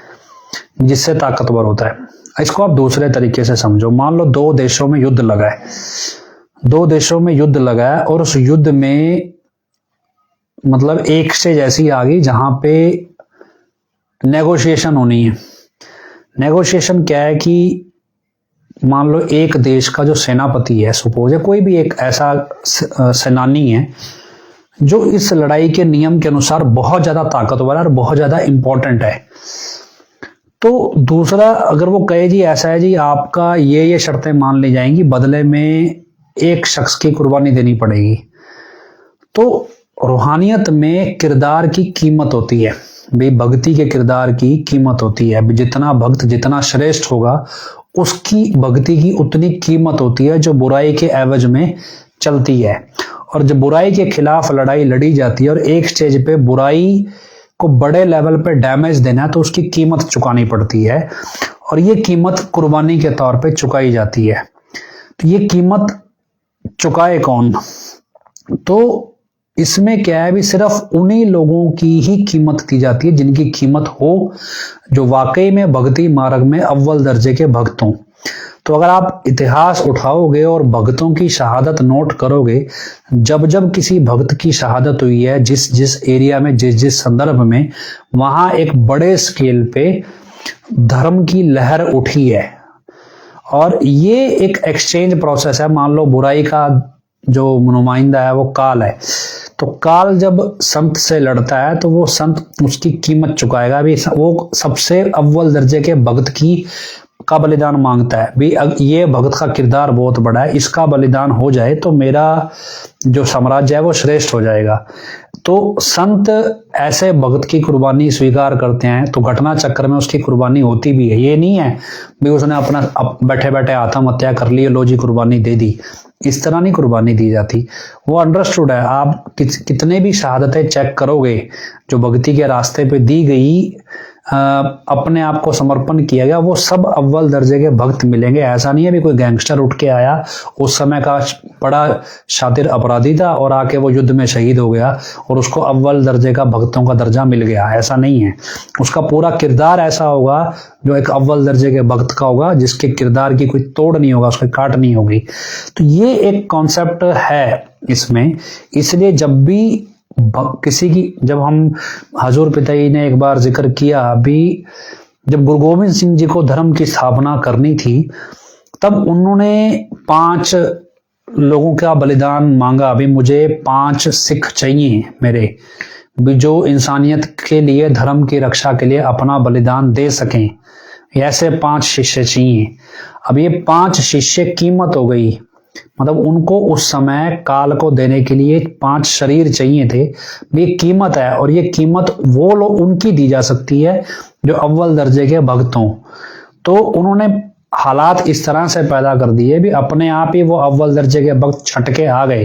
जिससे ताकतवर होता है। इसको आप दूसरे तरीके से समझो। मान लो 2 देशों में युद्ध लगा है, 2 देशों में युद्ध लगा है, और उस युद्ध में मतलब एक स्टेज ऐसी आ गई जहां पे नेगोशिएशन होनी है। नेगोशिएशन क्या है कि मान लो एक देश का जो सेनापति है, सपोज है कोई भी एक ऐसा सेनानी है जो इस लड़ाई के नियम के अनुसार बहुत ज्यादा ताकतवर है और बहुत ज्यादा इंपॉर्टेंट है, तो दूसरा अगर वो कहे जी ऐसा है जी आपका ये शर्तें मान ली जाएंगी, बदले में एक शख्स की कुर्बानी देनी पड़ेगी, तो रूहानियत में किरदार की कीमत होती है, भाई भक्ति के किरदार की कीमत होती है। जितना भक्त जितना श्रेष्ठ होगा उसकी भक्ति की उतनी कीमत होती है जो बुराई के एवज में चलती है। और जब बुराई के खिलाफ लड़ाई लड़ी जाती है और एक स्टेज पे बुराई को बड़े लेवल पे डैमेज देना है, तो उसकी कीमत चुकानी पड़ती है, और ये कीमत कुर्बानी के तौर पे चुकाई जाती है। तो ये कीमत चुकाए कौन, तो इसमें क्या है भी सिर्फ उन्हीं लोगों की ही कीमत दी जाती है जिनकी कीमत हो, जो वाकई में भक्ति मार्ग में अव्वल दर्जे के भक्त हों। तो अगर आप इतिहास उठाओगे और भक्तों की शहादत नोट करोगे, जब जब किसी भक्त की शहादत हुई है जिस जिस एरिया में जिस जिस संदर्भ में, वहां एक बड़े स्केल पे धर्म की लहर उठी है। और ये एक एक्सचेंज प्रोसेस है। मान लो बुराई का जो नुमाइंदा है वो काल है, तो काल जब संत से लड़ता है तो वो संत उसकी कीमत चुकाएगा भी, वो सबसे अव्वल दर्जे के भक्त का बलिदान मांगता है भी, ये भक्त का किरदार बहुत बड़ा है, इसका बलिदान हो जाए तो मेरा जो साम्राज्य है वो श्रेष्ठ हो जाएगा। तो संत ऐसे भक्त की कुर्बानी स्वीकार करते हैं, तो घटना चक्र में उसकी कुर्बानी होती भी है। ये नहीं है भी उसने अपना बैठे बैठे आत्महत्या कर ली, लो जी कुर्बानी दे दी, इस तरह नहीं कुर्बानी दी जाती। वो अंडरस्टूड है। आप कितने भी शहादतें चेक करोगे जो भक्ति के रास्ते पे दी गई, अपने आप को समर्पण किया गया, वो सब अव्वल दर्जे के भक्त मिलेंगे। ऐसा नहीं है भी कोई गैंगस्टर उठ के आया, उस समय का बड़ा शातिर अपराधी था और आके वो युद्ध में शहीद हो गया और उसको अव्वल दर्जे का भक्तों का दर्जा मिल गया। ऐसा नहीं है। उसका पूरा किरदार ऐसा होगा जो एक अव्वल दर्जे के भक्त का होगा, जिसके किरदार की कोई तोड़ नहीं होगा, उसकी काट नहीं होगी। तो ये एक कॉन्सेप्ट है इसमें। इसलिए जब भी किसी की, जब हम हजूर पिताई ने एक बार जिक्र किया अभी, जब गुरु गोविंद सिंह जी को धर्म की स्थापना करनी थी, तब उन्होंने 5 लोगों का बलिदान मांगा, अभी मुझे 5 सिख चाहिए मेरे, भी जो इंसानियत के लिए, धर्म की रक्षा के लिए अपना बलिदान दे सकें, ऐसे 5 शिष्य चाहिए। अब ये 5 शिष्य कीमत हो गई, मतलब उनको उस समय काल को देने के लिए 5 शरीर चाहिए थे, ये कीमत है। और ये कीमत वो लोग उनकी दी जा सकती है जो अव्वल दर्जे के भक्त हों। तो उन्होंने हालात इस तरह से पैदा कर दिए भी अपने आप ही वो अव्वल दर्जे के भक्त छटके आ गए।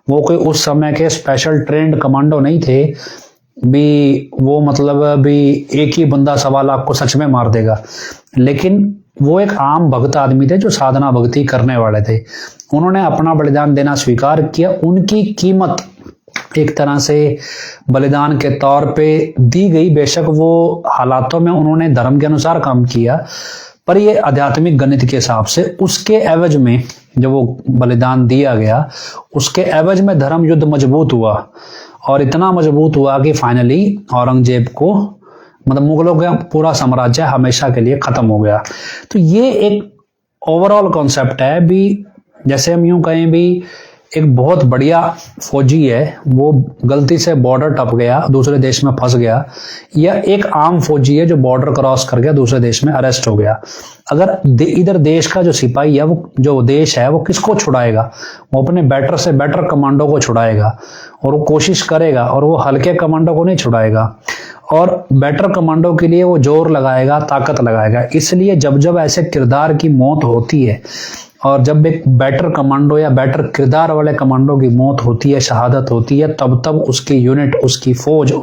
वो कोई उस समय के स्पेशल ट्रेंड कमांडो नहीं थे भी, वो मतलब भी एक ही बंदा 1.25 लाख को सच में मार देगा, लेकिन वो एक आम भक्त आदमी थे जो साधना भक्ति करने वाले थे। उन्होंने अपना बलिदान देना स्वीकार किया। उनकी कीमत एक तरह से बलिदान के तौर पे दी गई। बेशक वो हालातों में उन्होंने धर्म के अनुसार काम किया, पर ये आध्यात्मिक गणित के हिसाब से उसके एवज में जब वो बलिदान दिया गया, उसके एवज में धर्म युद्ध मजबूत हुआ, और इतना मजबूत हुआ कि फाइनली औरंगजेब को, मतलब मुगलों का पूरा साम्राज्य हमेशा के लिए खत्म हो गया। तो ये एक ओवरऑल कॉन्सेप्ट है भी, जैसे हम यूं कहें भी एक बहुत बढ़िया फौजी है, वो गलती से बॉर्डर टप गया, दूसरे देश में फंस गया, या एक आम फौजी है जो बॉर्डर क्रॉस कर गया, दूसरे देश में अरेस्ट हो गया। अगर इधर देश का जो सिपाही है, वो जो देश है, वो किसको छुड़ाएगा? वो अपने बेटर से बेटर कमांडो को छुड़ाएगा, और वो कोशिश करेगा, और वो हल्के कमांडो को नहीं छुड़ाएगा, और बेटर कमांडो के लिए वो जोर लगाएगा, ताकत लगाएगा। इसलिए जब जब ऐसे किरदार की मौत होती है, और जब एक बेटर कमांडो या बेटर किरदार वाले कमांडो की मौत होती है, शहादत होती है, तब तब उसकी यूनिट, उसकी फौज,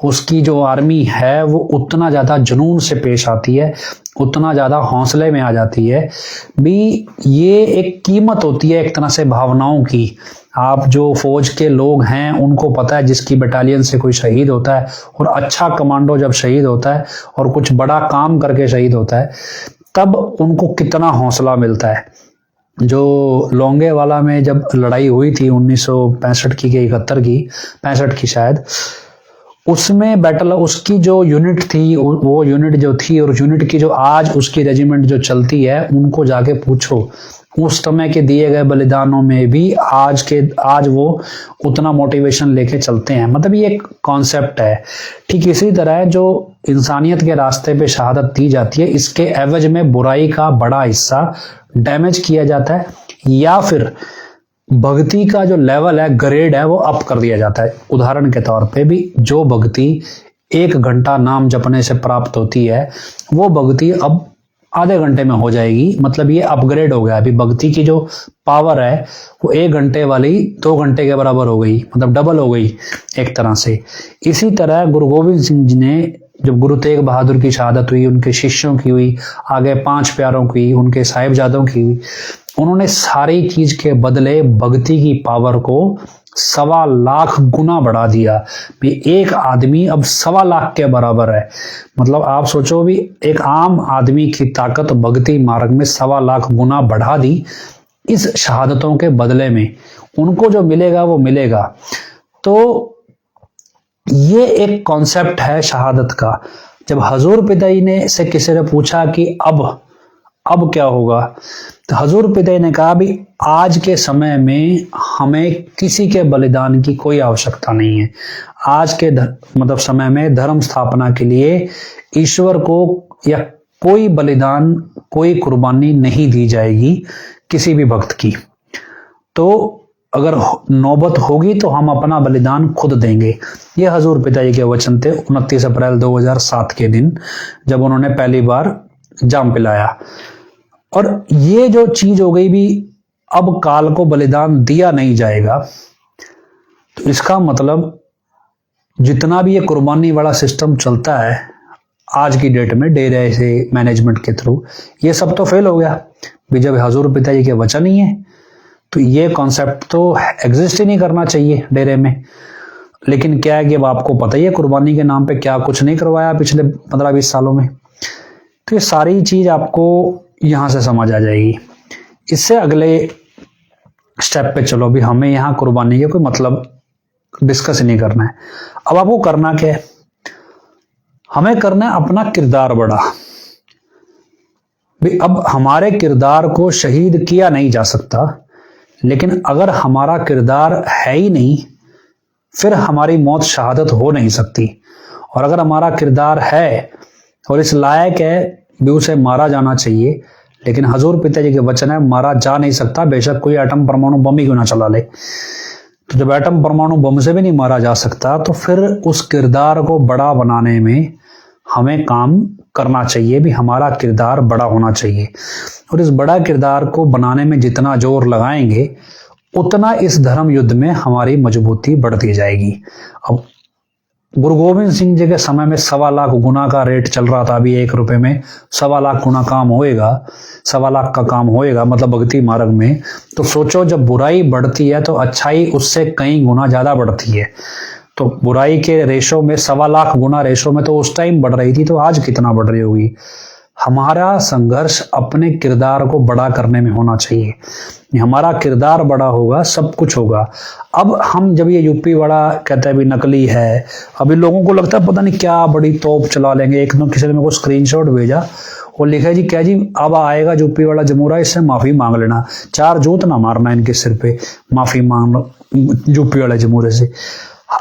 उसकी जो आर्मी है, वो उतना ज्यादा जुनून से पेश आती है, उतना ज्यादा हौसले में आ जाती है भी। ये एक कीमत होती है एक तरह से भावनाओं की। आप जो फौज के लोग हैं उनको पता है, जिसकी बटालियन से कोई शहीद होता है, और अच्छा कमांडो जब शहीद होता है और कुछ बड़ा काम करके शहीद होता है, तब उनको कितना हौसला मिलता है। जो लोंगेवाला में जब लड़ाई हुई थी 1965 की, 71 की, 65 की शायद, उसमें बैटल, उसकी जो यूनिट थी, वो यूनिट जो थी, और यूनिट की जो आज उसकी रेजिमेंट जो चलती है, उनको जाके पूछो, उस समय के दिए गए बलिदानों में भी आज वो उतना मोटिवेशन लेके चलते हैं। मतलब ये एक कॉन्सेप्ट है। ठीक इसी तरह जो इंसानियत के रास्ते पे शहादत दी जाती है, इसके एवज में बुराई का बड़ा हिस्सा डैमेज किया जाता है, या फिर भक्ति का जो लेवल है, ग्रेड है, वो अप कर दिया जाता है। उदाहरण के तौर पे भी जो भक्ति 1 घंटा नाम जपने से प्राप्त होती है, वो भक्ति अब आधे घंटे में हो जाएगी। मतलब ये अपग्रेड हो गया। अभी भक्ति की जो पावर है वो 1 घंटे वाली 2 घंटे के बराबर हो गई, मतलब डबल हो गई एक तरह से। इसी तरह गुरु गोविंद सिंह जी ने, जब गुरु तेग बहादुर की शहादत हुई, उनके शिष्यों की हुई, आगे 5 प्यारों की, उनके साहिबजादों की हुई, उन्होंने सारी चीज के बदले भक्ति की पावर को 1.25 लाख गुना बढ़ा दिया। भी एक आदमी अब 1.25 लाख के बराबर है। मतलब आप सोचो भी, एक आम आदमी की ताकत भक्ति मार्ग में 1.25 लाख गुना बढ़ा दी इस शहादतों के बदले में। उनको जो मिलेगा वो मिलेगा। तो ये एक कॉन्सेप्ट है शहादत का। जब हजूर पिदाई ने से किसी ने पूछा कि अब क्या होगा, तो हजूर पिदाई ने कहा भी आज के समय में हमें किसी के बलिदान की कोई आवश्यकता नहीं है। आज के मतलब समय में धर्म स्थापना के लिए ईश्वर को या कोई बलिदान, कोई कुर्बानी नहीं दी जाएगी किसी भी भक्त की। तो अगर नौबत होगी तो हम अपना बलिदान खुद देंगे। ये हजूर पिताजी के वचन थे 29 अप्रैल 2007 के दिन, जब उन्होंने पहली बार जाम पिलाया। और ये जो चीज हो गई भी, अब काल को बलिदान दिया नहीं जाएगा, तो इसका मतलब जितना भी ये कुर्बानी वाला सिस्टम चलता है आज की डेट में डेरे से मैनेजमेंट के थ्रू, ये सब तो फेल हो गया भी। जब हजूर पिताजी के वचन ही है तो ये कॉन्सेप्ट तो एग्जिस्ट ही नहीं करना चाहिए डेरे में। लेकिन क्या है कि अब आपको पता ही है कुर्बानी के नाम पे क्या कुछ नहीं करवाया पिछले 15-20 सालों में। तो ये सारी चीज आपको यहां से समझ आ जाएगी। इससे अगले स्टेप पे चलो भी, हमें यहाँ कुर्बानी के कोई मतलब डिस्कस नहीं करना है। अब आपको करना क्या है? हमें करना है अपना किरदार बड़ा। भी अब हमारे किरदार को शहीद किया नहीं जा सकता, लेकिन अगर हमारा किरदार है ही नहीं, फिर हमारी मौत शहादत हो नहीं सकती। और अगर हमारा किरदार है और इस लायक है भी उसे मारा जाना चाहिए, लेकिन हजूर पिताजी के वचन है मारा जा नहीं सकता, बेशक कोई एटम परमाणु बम ही क्यों ना चला ले। तो जब एटम परमाणु बम से भी नहीं मारा जा सकता, तो फिर उस किरदार को बड़ा बनाने में हमें काम करना चाहिए भी हमारा किरदार बड़ा होना चाहिए। और इस बड़ा किरदार को बनाने में जितना जोर लगाएंगे, उतना इस धर्म युद्ध में हमारी मजबूती बढ़ती जाएगी। अब गुरु गोविंद सिंह जी के समय में 1.25 लाख गुना का रेट चल रहा था, अभी 1 रुपए में 1.25 लाख गुना काम होएगा, 1.25 लाख का काम होएगा, मतलब भक्ति मार्ग में। तो सोचो जब बुराई बढ़ती है तो अच्छाई उससे कई गुना ज्यादा बढ़ती है। तो बुराई के रेशो में 1.25 लाख गुना रेशो में तो उस टाइम बढ़ रही थी, तो आज कितना बढ़ रही होगी। हमारा संघर्ष अपने किरदार को बड़ा करने में होना चाहिए। हमारा किरदार बड़ा होगा, सब कुछ होगा। अब हम जब ये यूपी वाला कहते हैं भी नकली है, अभी लोगों को लगता है पता नहीं क्या बड़ी तोप चला लेंगे। एक किसी ने मेरे को स्क्रीनशॉट भेजा और लिखा जी क्या जी अब आएगा यूपी वाला जमूरा, इससे माफी मांग लेना, 4 जोत ना मारना इनके सिर पे, माफी मांग लो यूपी वाले जमूरे से।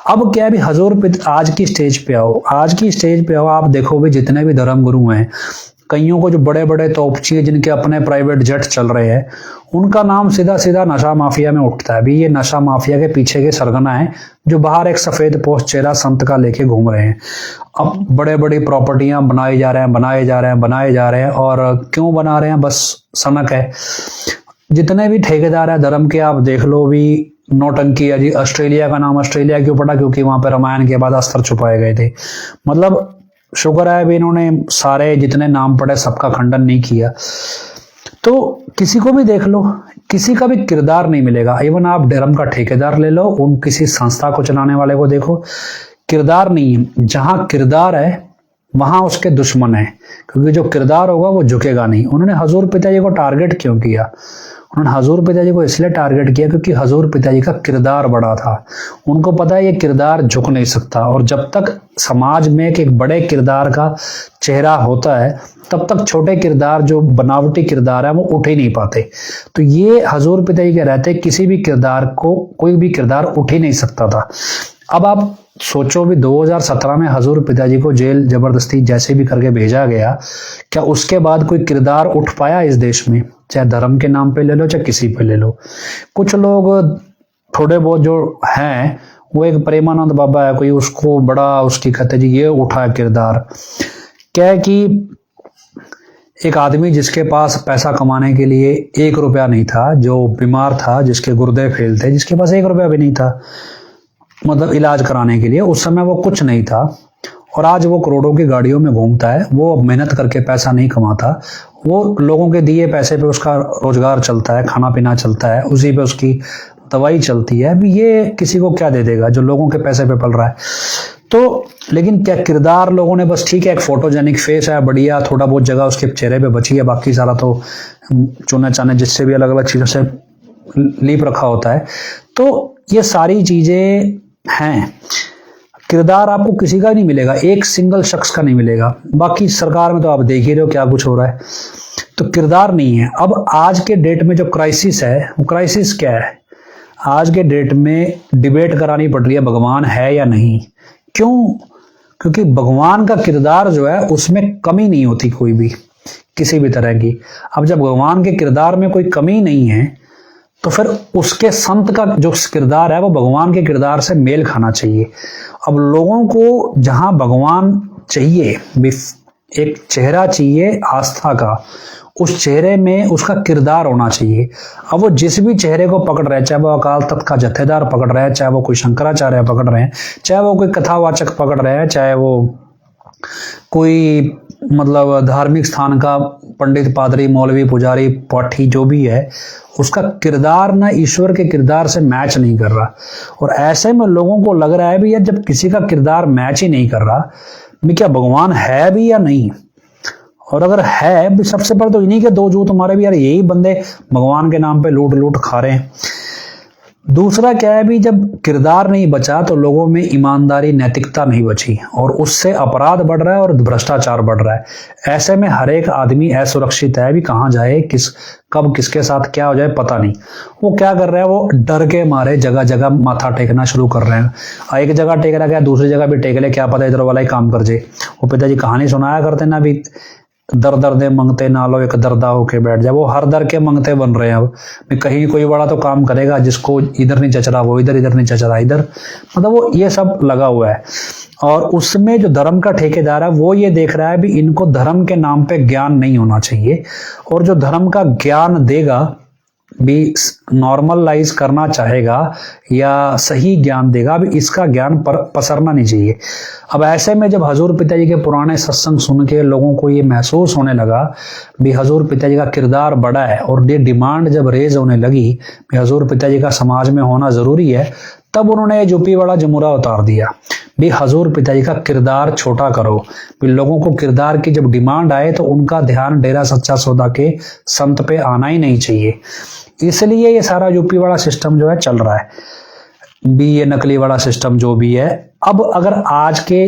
अब क्या भी हजूर आज की स्टेज पे आओ, आज की स्टेज पे आओ, आप देखो भी जितने भी धर्म गुरु हैं, कईयों को जो बड़े बड़े तोपची है जिनके अपने प्राइवेट जेट चल रहे हैं, उनका नाम सीधा सीधा नशा माफिया में उठता है। अभी ये नशा माफिया के पीछे के सरगना है जो बाहर एक सफेद पोस्ट चेहरा संत का लेके घूम रहे हैं। अब बड़े बड़ी प्रॉपर्टियां बनाए जा रहे हैं, बनाए जा रहे हैं, बनाए जा रहे हैं। और क्यों बना रहे हैं? बस सनक है। जितने भी ठेकेदार है धर्म के, आप देख लो भी नौटंकी है जी। ऑस्ट्रेलिया का नाम ऑस्ट्रेलिया क्यों पड़ा? क्योंकि वहां पर रामायण के बाद अस्त्र छुपाए गए थे। मतलब शुक्र है भी इन्होंने सारे जितने नाम पड़े सबका खंडन नहीं किया। तो किसी को भी देख लो, किसी का भी किरदार नहीं मिलेगा। इवन आप धर्म का ठेकेदार ले लो, उन किसी संस्था को चलाने वाले को देखो, किरदार नहीं है। जहां किरदार है वहां उसके दुश्मन है, क्योंकि जो किरदार होगा वो झुकेगा नहीं। उन्होंने हजूर पिताजी को टारगेट क्यों किया? उन्होंने हजूर पिताजी को इसलिए टारगेट किया क्योंकि हजूर पिताजी का किरदार बड़ा था। उनको पता है ये किरदार झुक नहीं सकता, और जब तक समाज में एक बड़े किरदार का चेहरा होता है तब तक छोटे किरदार जो बनावटी किरदार है वो उठ ही नहीं पाते। तो ये हजूर पिताजी के रहते किसी भी किरदार को, कोई भी किरदार उठ ही नहीं सकता था। अब आप सोचो भी 2017 में हजूर पिताजी को जेल जबरदस्ती जैसे भी करके भेजा गया, क्या उसके बाद कोई किरदार उठ पाया इस देश में? चाहे धर्म के नाम पे ले लो, चाहे किसी पे ले लो। कुछ लोग थोड़े बहुत जो हैं, वो एक प्रेमानंद बाबा है, कोई उसको बड़ा उसकी कहते जी ये उठा किरदार। क्या है कि एक आदमी जिसके पास पैसा कमाने के लिए 1 रुपया नहीं था, जो बीमार था, जिसके गुर्दे फेल थे, जिसके पास 1 रुपया भी नहीं था मतलब इलाज कराने के लिए, उस समय वो कुछ नहीं था, और आज वो करोड़ों की गाड़ियों में घूमता है। वो मेहनत करके पैसा नहीं कमाता, वो लोगों के दिए पैसे पे उसका रोजगार चलता है, खाना पीना चलता है, उसी पे उसकी दवाई चलती है। अभी ये किसी को क्या दे देगा जो लोगों के पैसे पे पल रहा है? तो लेकिन क्या किरदार लोगों ने बस ठीक है, एक फोटोजेनिक फेस है बढ़िया, थोड़ा बहुत जगह उसके चेहरे पे बची है, बाकी सारा तो चुने चाने जिससे भी अलग अलग चीजों से लीप रखा होता है। तो ये सारी चीजें हैं। किरदार आपको किसी का नहीं मिलेगा, एक सिंगल शख्स का नहीं मिलेगा। बाकी सरकार में तो आप देख ही रहे हो क्या कुछ हो रहा है। तो किरदार नहीं है। अब आज के डेट में जो क्राइसिस है, वो क्राइसिस क्या है? आज के डेट में डिबेट करानी पड़ रही है भगवान है या नहीं। क्यों? क्योंकि भगवान का किरदार जो है उसमें कमी नहीं होती कोई भी, किसी भी तरह की। अब जब भगवान के किरदार में कोई कमी नहीं है, तो फिर उसके संत का जो किरदार है वो भगवान के किरदार से मेल खाना चाहिए। अब लोगों को जहां भगवान चाहिए, एक चेहरा चाहिए आस्था का, उस चेहरे में उसका किरदार होना चाहिए। अब वो जिस भी चेहरे को पकड़ रहे हैं, चाहे वो अकाल तख्त का जत्थेदार पकड़ रहे हैं, चाहे वो कोई शंकराचार्य पकड़ रहे हैं, चाहे वो कोई कथावाचक पकड़ रहे हैं, चाहे वो कोई मतलब धार्मिक स्थान का पंडित, पादरी, मौलवी, पुजारी, पाठी जो भी है, उसका किरदार ना ईश्वर के किरदार से मैच नहीं कर रहा। और ऐसे में लोगों को लग रहा है भी यार जब किसी का किरदार मैच ही नहीं कर रहा, भी क्या भगवान है भी या नहीं? और अगर है भी, सबसे पहले तो इन्हीं के 2 जूत हमारे भी यार, यही बंदे भगवान के नाम पे लूट लूट खा रहे हैं। दूसरा क्या है भी, जब किरदार नहीं बचा तो लोगों में ईमानदारी नैतिकता नहीं बची और उससे अपराध बढ़ रहा है और भ्रष्टाचार बढ़ रहा है। ऐसे में हर एक आदमी असुरक्षित है भी, कहाँ जाए, कब किसके साथ क्या हो जाए पता नहीं। वो क्या कर रहा है, वो डर के मारे जगह जगह माथा टेकना शुरू कर रहे हैं। एक जगह टेक रहा है, दूसरी जगह भी टेक ले, क्या पता इधर वाला ही काम कर जाए। वो पिताजी कहानी सुनाया करते ना भी, दर दर दे मंगते ना लो एक दरदा होके बैठ जाए। वो हर दर के मंगते बन रहे हैं। अब कहीं कोई बड़ा तो काम करेगा, जिसको इधर नहीं चच रहा वो इधर, इधर नहीं चच रहा इधर, मतलब वो ये सब लगा हुआ है। और उसमें जो धर्म का ठेकेदार है वो ये देख रहा है भी इनको धर्म के नाम पे ज्ञान नहीं होना चाहिए, और जो धर्म का ज्ञान देगा भी नॉर्मलाइज करना चाहेगा या सही ज्ञान देगा, भी इसका ज्ञान पसरना नहीं चाहिए। अब ऐसे में जब हजूर पिताजी के पुराने सत्संग सुन के लोगों को ये महसूस होने लगा भी हजूर पिताजी का किरदार बड़ा है, और ये डिमांड जब रेज होने लगी भी हजूर पिताजी का समाज में होना जरूरी है, तब उन्होंने यूपी वाला जमुरा उतार दिया भी हजूर पिताजी का किरदार छोटा करो। भी लोगों को किरदार की जब डिमांड आए तो उनका ध्यान डेरा सच्चा सौदा के संत पे आना ही नहीं चाहिए। इसलिए ये सारा यूपी वाला सिस्टम जो है चल रहा है भी, ये नकली वाला सिस्टम जो भी है। अब अगर आज के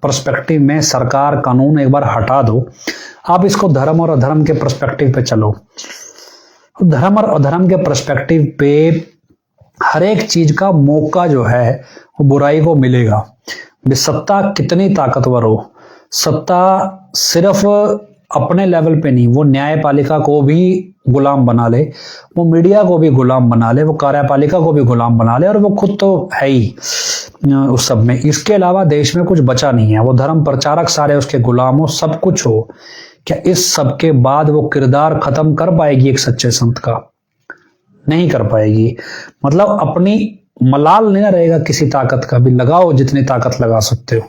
पर्सपेक्टिव में सरकार कानून एक बार हटा दो, आप इसको धर्म और अधर्म के पर्सपेक्टिव पे चलो। धर्म और अधर्म के पर्सपेक्टिव पे हर एक चीज का मौका जो है वो बुराई को मिलेगा। सत्ता कितनी ताकतवर हो, सत्ता सिर्फ अपने लेवल पे नहीं, वो न्यायपालिका को भी गुलाम बना ले, वो मीडिया को भी गुलाम बना ले, वो कार्यपालिका को भी गुलाम बना ले, और वो खुद तो है ही उस सब में। इसके अलावा देश में कुछ बचा नहीं है। वो धर्म प्रचारक सारे उसके गुलाम हो, सब कुछ हो, क्या इस सब के बाद वो किरदार खत्म कर पाएगी एक सच्चे संत का? नहीं कर पाएगी। मतलब अपनी मलाल नहीं रहेगा किसी ताकत का भी, लगाओ जितनी ताकत लगा सकते हो।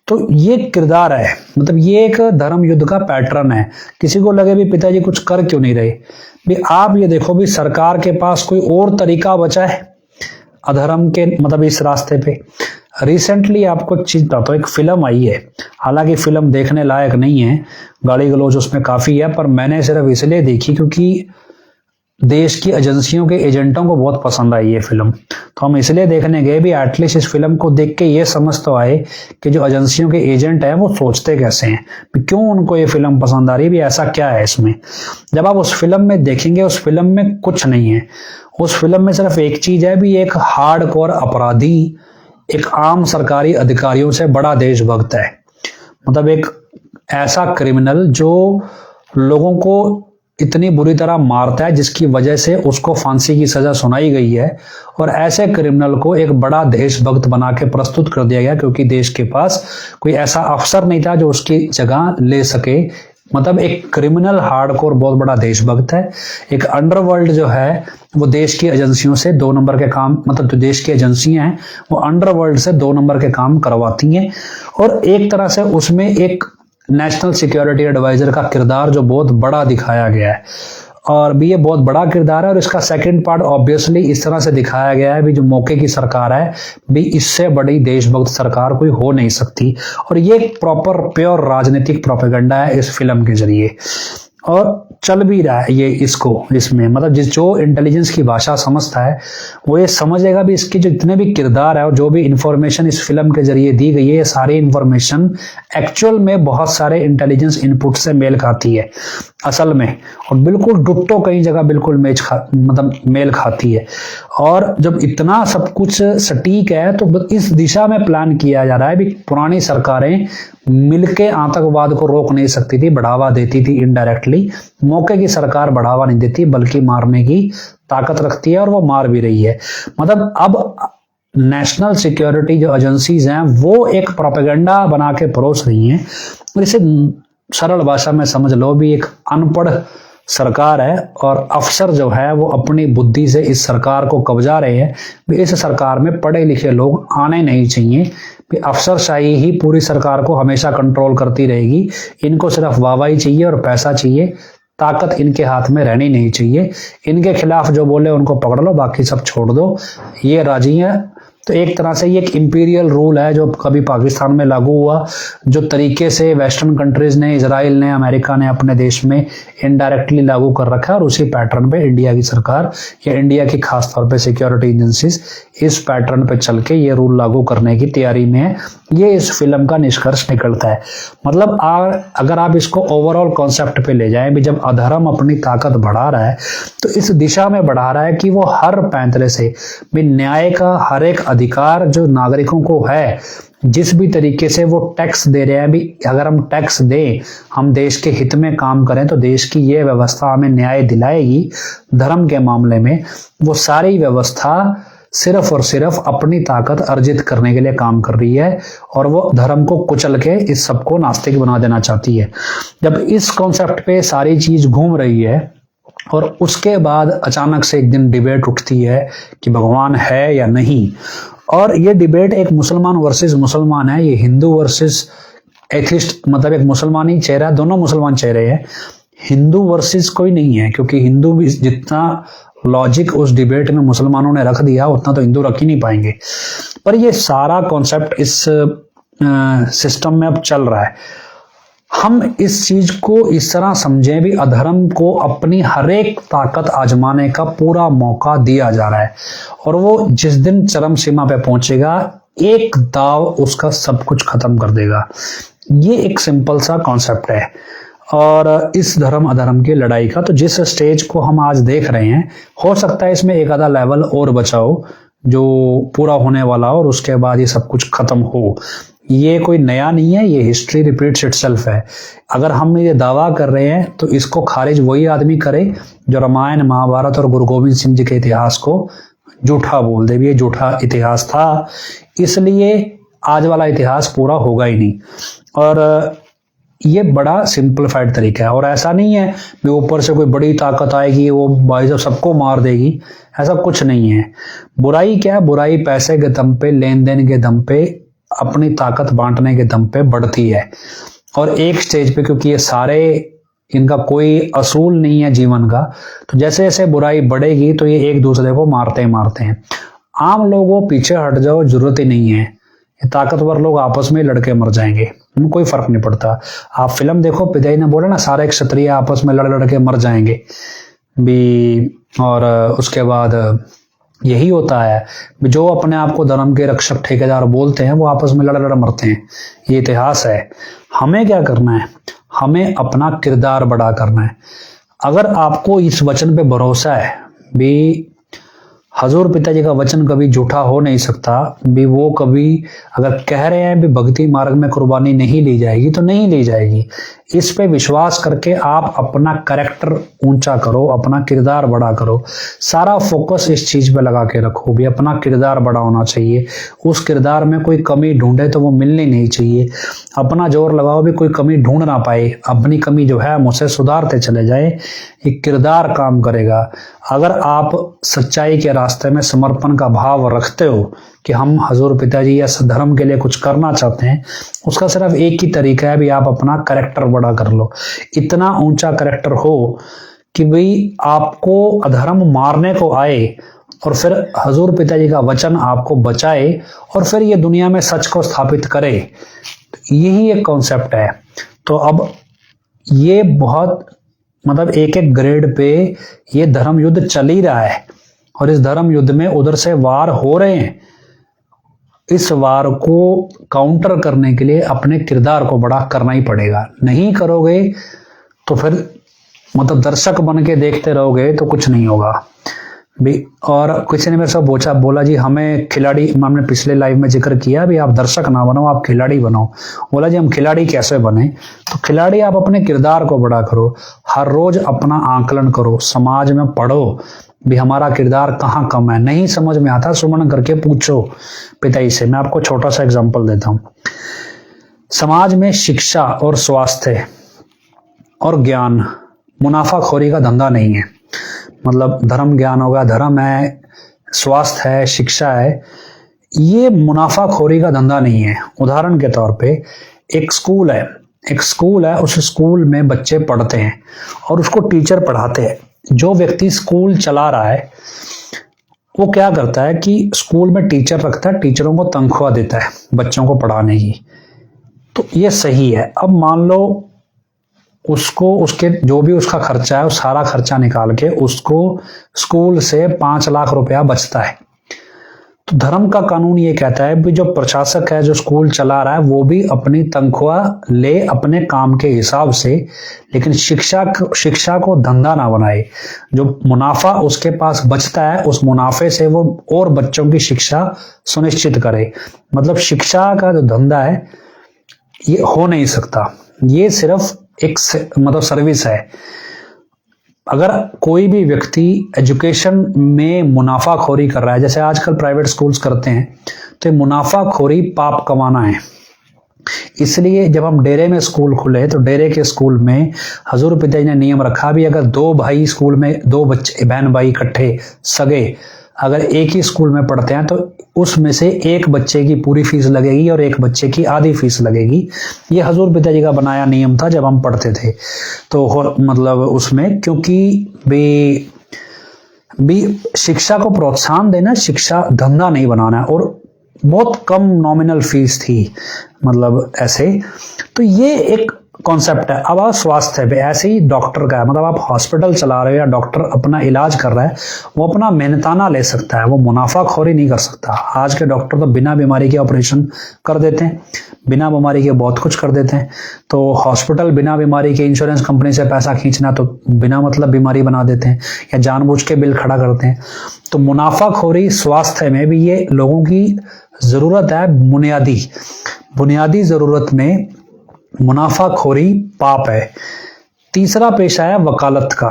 तो ये किरदार है, मतलब ये एक धर्म युद्ध का पैटर्न है। किसी को लगे भी पिताजी कुछ कर क्यों नहीं रहे, भी आप ये देखो भी सरकार के पास कोई और तरीका बचा है अधर्म के, मतलब इस रास्ते पे। रिसेंटली आपको एक चीज बताता हूँ, एक फिल्म आई है, हालांकि फिल्म देखने लायक नहीं है, गाली गलौज उसमें काफी है, पर मैंने सिर्फ इसलिए देखी क्योंकि देश की एजेंसियों के एजेंटों को बहुत पसंद आई ये फिल्म, तो हम इसलिए देखने गए भी एटलीस्ट इस फिल्म को देख के ये समझ तो आए कि जो एजेंसियों के एजेंट हैं वो सोचते कैसे हैं, क्यों उनको ये फिल्म पसंद आ रही है, भी ऐसा क्या है इसमें। जब आप उस फिल्म में देखेंगे, उस फिल्म में कुछ नहीं है। उस फिल्म में सिर्फ एक चीज है भी, एक हार्डकोर अपराधी एक आम सरकारी अधिकारियों से बड़ा देशभक्त है। मतलब एक ऐसा क्रिमिनल जो लोगों को इतनी बुरी तरह मारता है जिसकी वजह से उसको फांसी की सजा सुनाई गई है, और ऐसे क्रिमिनल को एक बड़ा देशभक्त बना के प्रस्तुत कर दिया गया, क्योंकि देश के पास कोई ऐसा अफसर नहीं था जो उसकी जगह ले सके। मतलब एक क्रिमिनल हार्डकोर बहुत बड़ा देशभक्त है। एक अंडरवर्ल्ड जो है वो देश की एजेंसियों से 2 नंबर के काम, मतलब जो देश की एजेंसियां हैं वो अंडरवर्ल्ड से 2 नंबर के काम करवाती हैं, और एक तरह से उसमें एक नेशनल सिक्योरिटी एडवाइजर का किरदार जो बहुत बड़ा दिखाया गया है। और भी ये बहुत बड़ा किरदार है, और इसका सेकंड पार्ट ऑब्वियसली इस तरह से दिखाया गया है भी, जो मौके की सरकार है भी, इससे बड़ी देशभक्त सरकार कोई हो नहीं सकती। और ये प्रॉपर प्योर राजनीतिक प्रोपेगेंडा है इस फिल्म के जरिए, और चल भी रहा है ये इसमें। मतलब जो इंटेलिजेंस की भाषा समझता है वो ये समझेगा भी इसके जो जितने भी किरदार है और जो भी इंफॉर्मेशन इस फिल्म के जरिए दी गई है, ये सारी इंफॉर्मेशन एक्चुअल में बहुत सारे इंटेलिजेंस इनपुट से मेल खाती है असल में, और बिल्कुल डुट्टो कई जगह बिल्कुल मेल खाती है। और जब इतना सब कुछ सटीक है तो इस दिशा में प्लान किया जा रहा है भी, पुरानी सरकारें मिलके आतंकवाद को रोक नहीं सकती थी, बढ़ावा देती थी इनडायरेक्टली। मौके की सरकार बढ़ावा नहीं देती बल्कि मारने की ताकत रखती है, और वो मार भी रही है। मतलब अब नेशनल सिक्योरिटी जो एजेंसीज हैं वो एक प्रोपेगेंडा बना के परोस रही हैं, और इसे सरल भाषा में समझ लो भी, एक अनपढ़ सरकार है, और अफसर जो है वो अपनी बुद्धि से इस सरकार को कब्जा रहे हैं। इस सरकार में पढ़े लिखे लोग आने नहीं चाहिए, अफसरशाही ही पूरी सरकार को हमेशा कंट्रोल करती रहेगी। इनको सिर्फ वाहवाही चाहिए और पैसा चाहिए, ताकत इनके हाथ में रहनी नहीं चाहिए। इनके खिलाफ जो बोले उनको पकड़ लो, बाकी सब छोड़ दो। ये राजी है तो एक तरह से ये एक इंपीरियल रूल है जो कभी पाकिस्तान में लागू हुआ, जो तरीके से वेस्टर्न कंट्रीज ने, इजराइल ने, अमेरिका ने अपने देश में इनडायरेक्टली लागू कर रखा है, और उसी पैटर्न पे इंडिया की सरकार या इंडिया की खास तौर पे सिक्योरिटी एजेंसीज इस पैटर्न पे चल के ये रूल लागू करने की तैयारी में है। ये इस फिल्म का निष्कर्ष निकलता है। मतलब अगर आप इसको ओवरऑल कॉन्सेप्ट पे ले जाएं भी, जब अधर्म अपनी ताकत बढ़ा रहा है तो इस दिशा में बढ़ा रहा है कि वो हर पैंतरे से भी न्याय का हर एक अधिकार जो नागरिकों को है, जिस भी तरीके से वो टैक्स दे रहे हैं भी, अगर हम टैक्स दें, हम देश के हित में काम करें तो देश की ये व्यवस्था हमें न्याय दिलाएगी। धर्म के मामले में वो सारी व्यवस्था सिर्फ और सिर्फ अपनी ताकत अर्जित करने के लिए काम कर रही है, और वो धर्म को कुचल के इस सबको नास्तिक बना देना चाहती है। जब इस कॉन्सेप्ट पे सारी चीज घूम रही है और उसके बाद अचानक से एक दिन डिबेट उठती है कि भगवान है या नहीं, और ये डिबेट एक मुसलमान वर्सेस मुसलमान है, ये हिंदू वर्सेस एथिस्ट, मतलब एक मुसलमान ही चेहरा, दोनों मुसलमान चेहरे हैं, हिंदू वर्सेस कोई नहीं है, क्योंकि हिंदू भी जितना लॉजिक उस डिबेट में मुसलमानों ने रख दिया उतना तो हिंदू रख ही नहीं पाएंगे। पर ये सारा कॉन्सेप्ट इस सिस्टम में अब चल रहा है। हम इस चीज को इस तरह समझें भी, अधर्म को अपनी हर एक ताकत आजमाने का पूरा मौका दिया जा रहा है, और वो जिस दिन चरम सीमा पे पहुंचेगा एक दाव उसका सब कुछ खत्म कर देगा। ये एक सिंपल सा कॉन्सेप्ट है। और इस धर्म अधर्म की लड़ाई का तो जिस स्टेज को हम आज देख रहे हैं, हो सकता है इसमें एक आधा लेवल और बचा हो जो पूरा होने वाला हो और उसके बाद ये सब कुछ खत्म हो। ये कोई नया नहीं है, ये हिस्ट्री रिपीट्स इटसेल्फ है। अगर हम ये दावा कर रहे हैं तो इसको खारिज वही आदमी करे जो रामायण, महाभारत और गुरु गोविंद सिंह जी के इतिहास को झूठा बोल दे भी ये झूठा इतिहास था, इसलिए आज वाला इतिहास पूरा होगा ही नहीं। और ये बड़ा सिंपलीफाइड तरीका है, और ऐसा नहीं है कि ऊपर से कोई बड़ी ताकत आएगी वो भाई साहब सबको मार देगी, ऐसा कुछ नहीं है। बुराई क्या है? बुराई पैसे के दम पे, लेन देन के दम पे, अपनी ताकत बांटने के दम पे बढ़ती है, और एक स्टेज पे, क्योंकि ये सारे, इनका कोई असूल नहीं है जीवन का, तो जैसे जैसे बुराई बढ़ेगी तो ये एक दूसरे को मारते ही मारते हैं। आम लोगों पीछे हट जाओ, जरूरत ही नहीं है, ये ताकतवर लोग आपस में लड़के मर जाएंगे, उनको कोई फर्क नहीं पड़ता। आप फिल्म देखो, पिदाई ने बोला ना, सारे क्षत्रिय आपस में लड़ लड़ के मर जाएंगे भी, और उसके बाद यही होता है, जो अपने आप को धर्म के रक्षक ठेकेदार बोलते हैं वो आपस में लड़ लड़ मरते हैं। ये इतिहास है। हमें क्या करना है? हमें अपना किरदार बड़ा करना है। अगर आपको इस वचन पे भरोसा है भी, हजूर पिताजी का वचन कभी झूठा हो नहीं सकता भी, वो कभी अगर कह रहे हैं भी भक्ति मार्ग में कुर्बानी नहीं ली जाएगी तो नहीं ली जाएगी। इस पे विश्वास करके आप अपना कैरेक्टर ऊंचा करो, अपना किरदार बड़ा करो, सारा फोकस इस चीज पे लगा के रखो भी अपना किरदार बड़ा होना चाहिए। उस किरदार में कोई कमी ढूंढे तो वो मिलनी नहीं चाहिए। अपना जोर लगाओ भी कोई कमी ढूंढ ना पाए, अपनी कमी जो है मुझसे सुधारते चले जाए, ये किरदार काम करेगा। अगर आप सच्चाई के रास्ते में समर्पण का भाव रखते हो कि हम हजूर पिताजी या धर्म के लिए कुछ करना चाहते हैं, उसका सिर्फ एक ही तरीका है भी, आप अपना कैरेक्टर बड़ा कर लो। इतना ऊंचा कैरेक्टर हो कि भाई आपको अधर्म मारने को आए और फिर हजूर पिताजी का वचन आपको बचाए और फिर ये दुनिया में सच को स्थापित करे। यही एक कॉन्सेप्ट है। तो अब ये बहुत, मतलब एक एक ग्रेड पे ये धर्म युद्ध चल ही रहा है, और इस धर्म युद्ध में उधर से वार हो रहे हैं। इस वार को काउंटर करने के लिए अपने किरदार को बड़ा करना ही पड़ेगा। नहीं करोगे तो फिर मतलब दर्शक बन के देखते रहोगे तो कुछ नहीं होगा भी। और किसी ने मेरे से बोला जी हमें खिलाड़ी, हमने पिछले लाइव में जिक्र किया भी आप दर्शक ना बनो, आप खिलाड़ी बनो। बोला जी हम खिलाड़ी कैसे बने? तो खिलाड़ी आप अपने किरदार को बड़ा करो, हर रोज अपना आंकलन करो, समाज में पढ़ो भी हमारा किरदार कहाँ कम है। नहीं समझ में आता सुमन करके पूछो पिताजी से। मैं आपको छोटा सा एग्जांपल देता हूँ। समाज में शिक्षा और स्वास्थ्य और ज्ञान मुनाफाखोरी का धंधा नहीं है। मतलब धर्म ज्ञान होगा, धर्म है, स्वास्थ्य है, शिक्षा है, ये मुनाफाखोरी का धंधा नहीं है। उदाहरण के तौर पे एक स्कूल है, उस स्कूल में बच्चे पढ़ते हैं और उसको टीचर पढ़ाते हैं। जो व्यक्ति स्कूल चला रहा है वो क्या करता है कि स्कूल में टीचर रखता है, टीचरों को तनख्वाह देता है बच्चों को पढ़ाने की। तो ये सही है। अब मान लो उसको उसके जो भी उसका खर्चा है वो सारा खर्चा निकाल के उसको स्कूल से 5 लाख रुपया बचता है। तो धर्म का कानून ये कहता है कि जो प्रशासक है, जो स्कूल चला रहा है, वो भी अपनी तनख्वाह ले अपने काम के हिसाब से, लेकिन शिक्षा को धंधा ना बनाए। जो मुनाफा उसके पास बचता है उस मुनाफे से वो और बच्चों की शिक्षा सुनिश्चित करे। मतलब शिक्षा का जो धंधा है ये हो नहीं सकता, ये सिर्फ एक मतलब सर्विस है। अगर कोई भी व्यक्ति एजुकेशन में मुनाफाखोरी कर रहा है, जैसे आजकल प्राइवेट स्कूल्स करते हैं, तो मुनाफाखोरी पाप कमाना है। इसलिए जब हम डेरे में स्कूल खुले तो डेरे के स्कूल में हजूर पिताजी ने नियम रखा भी, अगर 2 भाई स्कूल में, 2 बच्चे बहन भाई इकट्ठे सगे अगर एक ही स्कूल में पढ़ते हैं तो उसमें से एक बच्चे की पूरी फीस लगेगी और एक बच्चे की आधी फीस लगेगी। ये हजूर पिताजी का बनाया नियम था जब हम पढ़ते थे। तो मतलब उसमें क्योंकि भी शिक्षा को प्रोत्साहन देना, शिक्षा धंधा नहीं बनाना है, और बहुत कम नॉमिनल फीस थी मतलब ऐसे। तो ये एक कॉन्सेप्ट है। अब आप स्वास्थ्य पे ऐसे ही डॉक्टर का है, मतलब आप हॉस्पिटल चला रहे हो या डॉक्टर अपना इलाज कर रहा है, वो अपना मेहनताना ले सकता है, वो मुनाफाखोरी नहीं कर सकता। आज के डॉक्टर तो बिना बीमारी के ऑपरेशन कर देते हैं, बिना बीमारी के बहुत कुछ कर देते हैं। तो हॉस्पिटल बिना बीमारी के इंश्योरेंस कंपनी से पैसा खींचना तो बिना मतलब बीमारी बना देते हैं या जानबूझ के बिल खड़ा करते हैं। तो मुनाफाखोरी स्वास्थ्य में भी ये लोगों की जरूरत है, बुनियादी जरूरत में मुनाफाखोरी पाप है। तीसरा पेशा है वकालत का।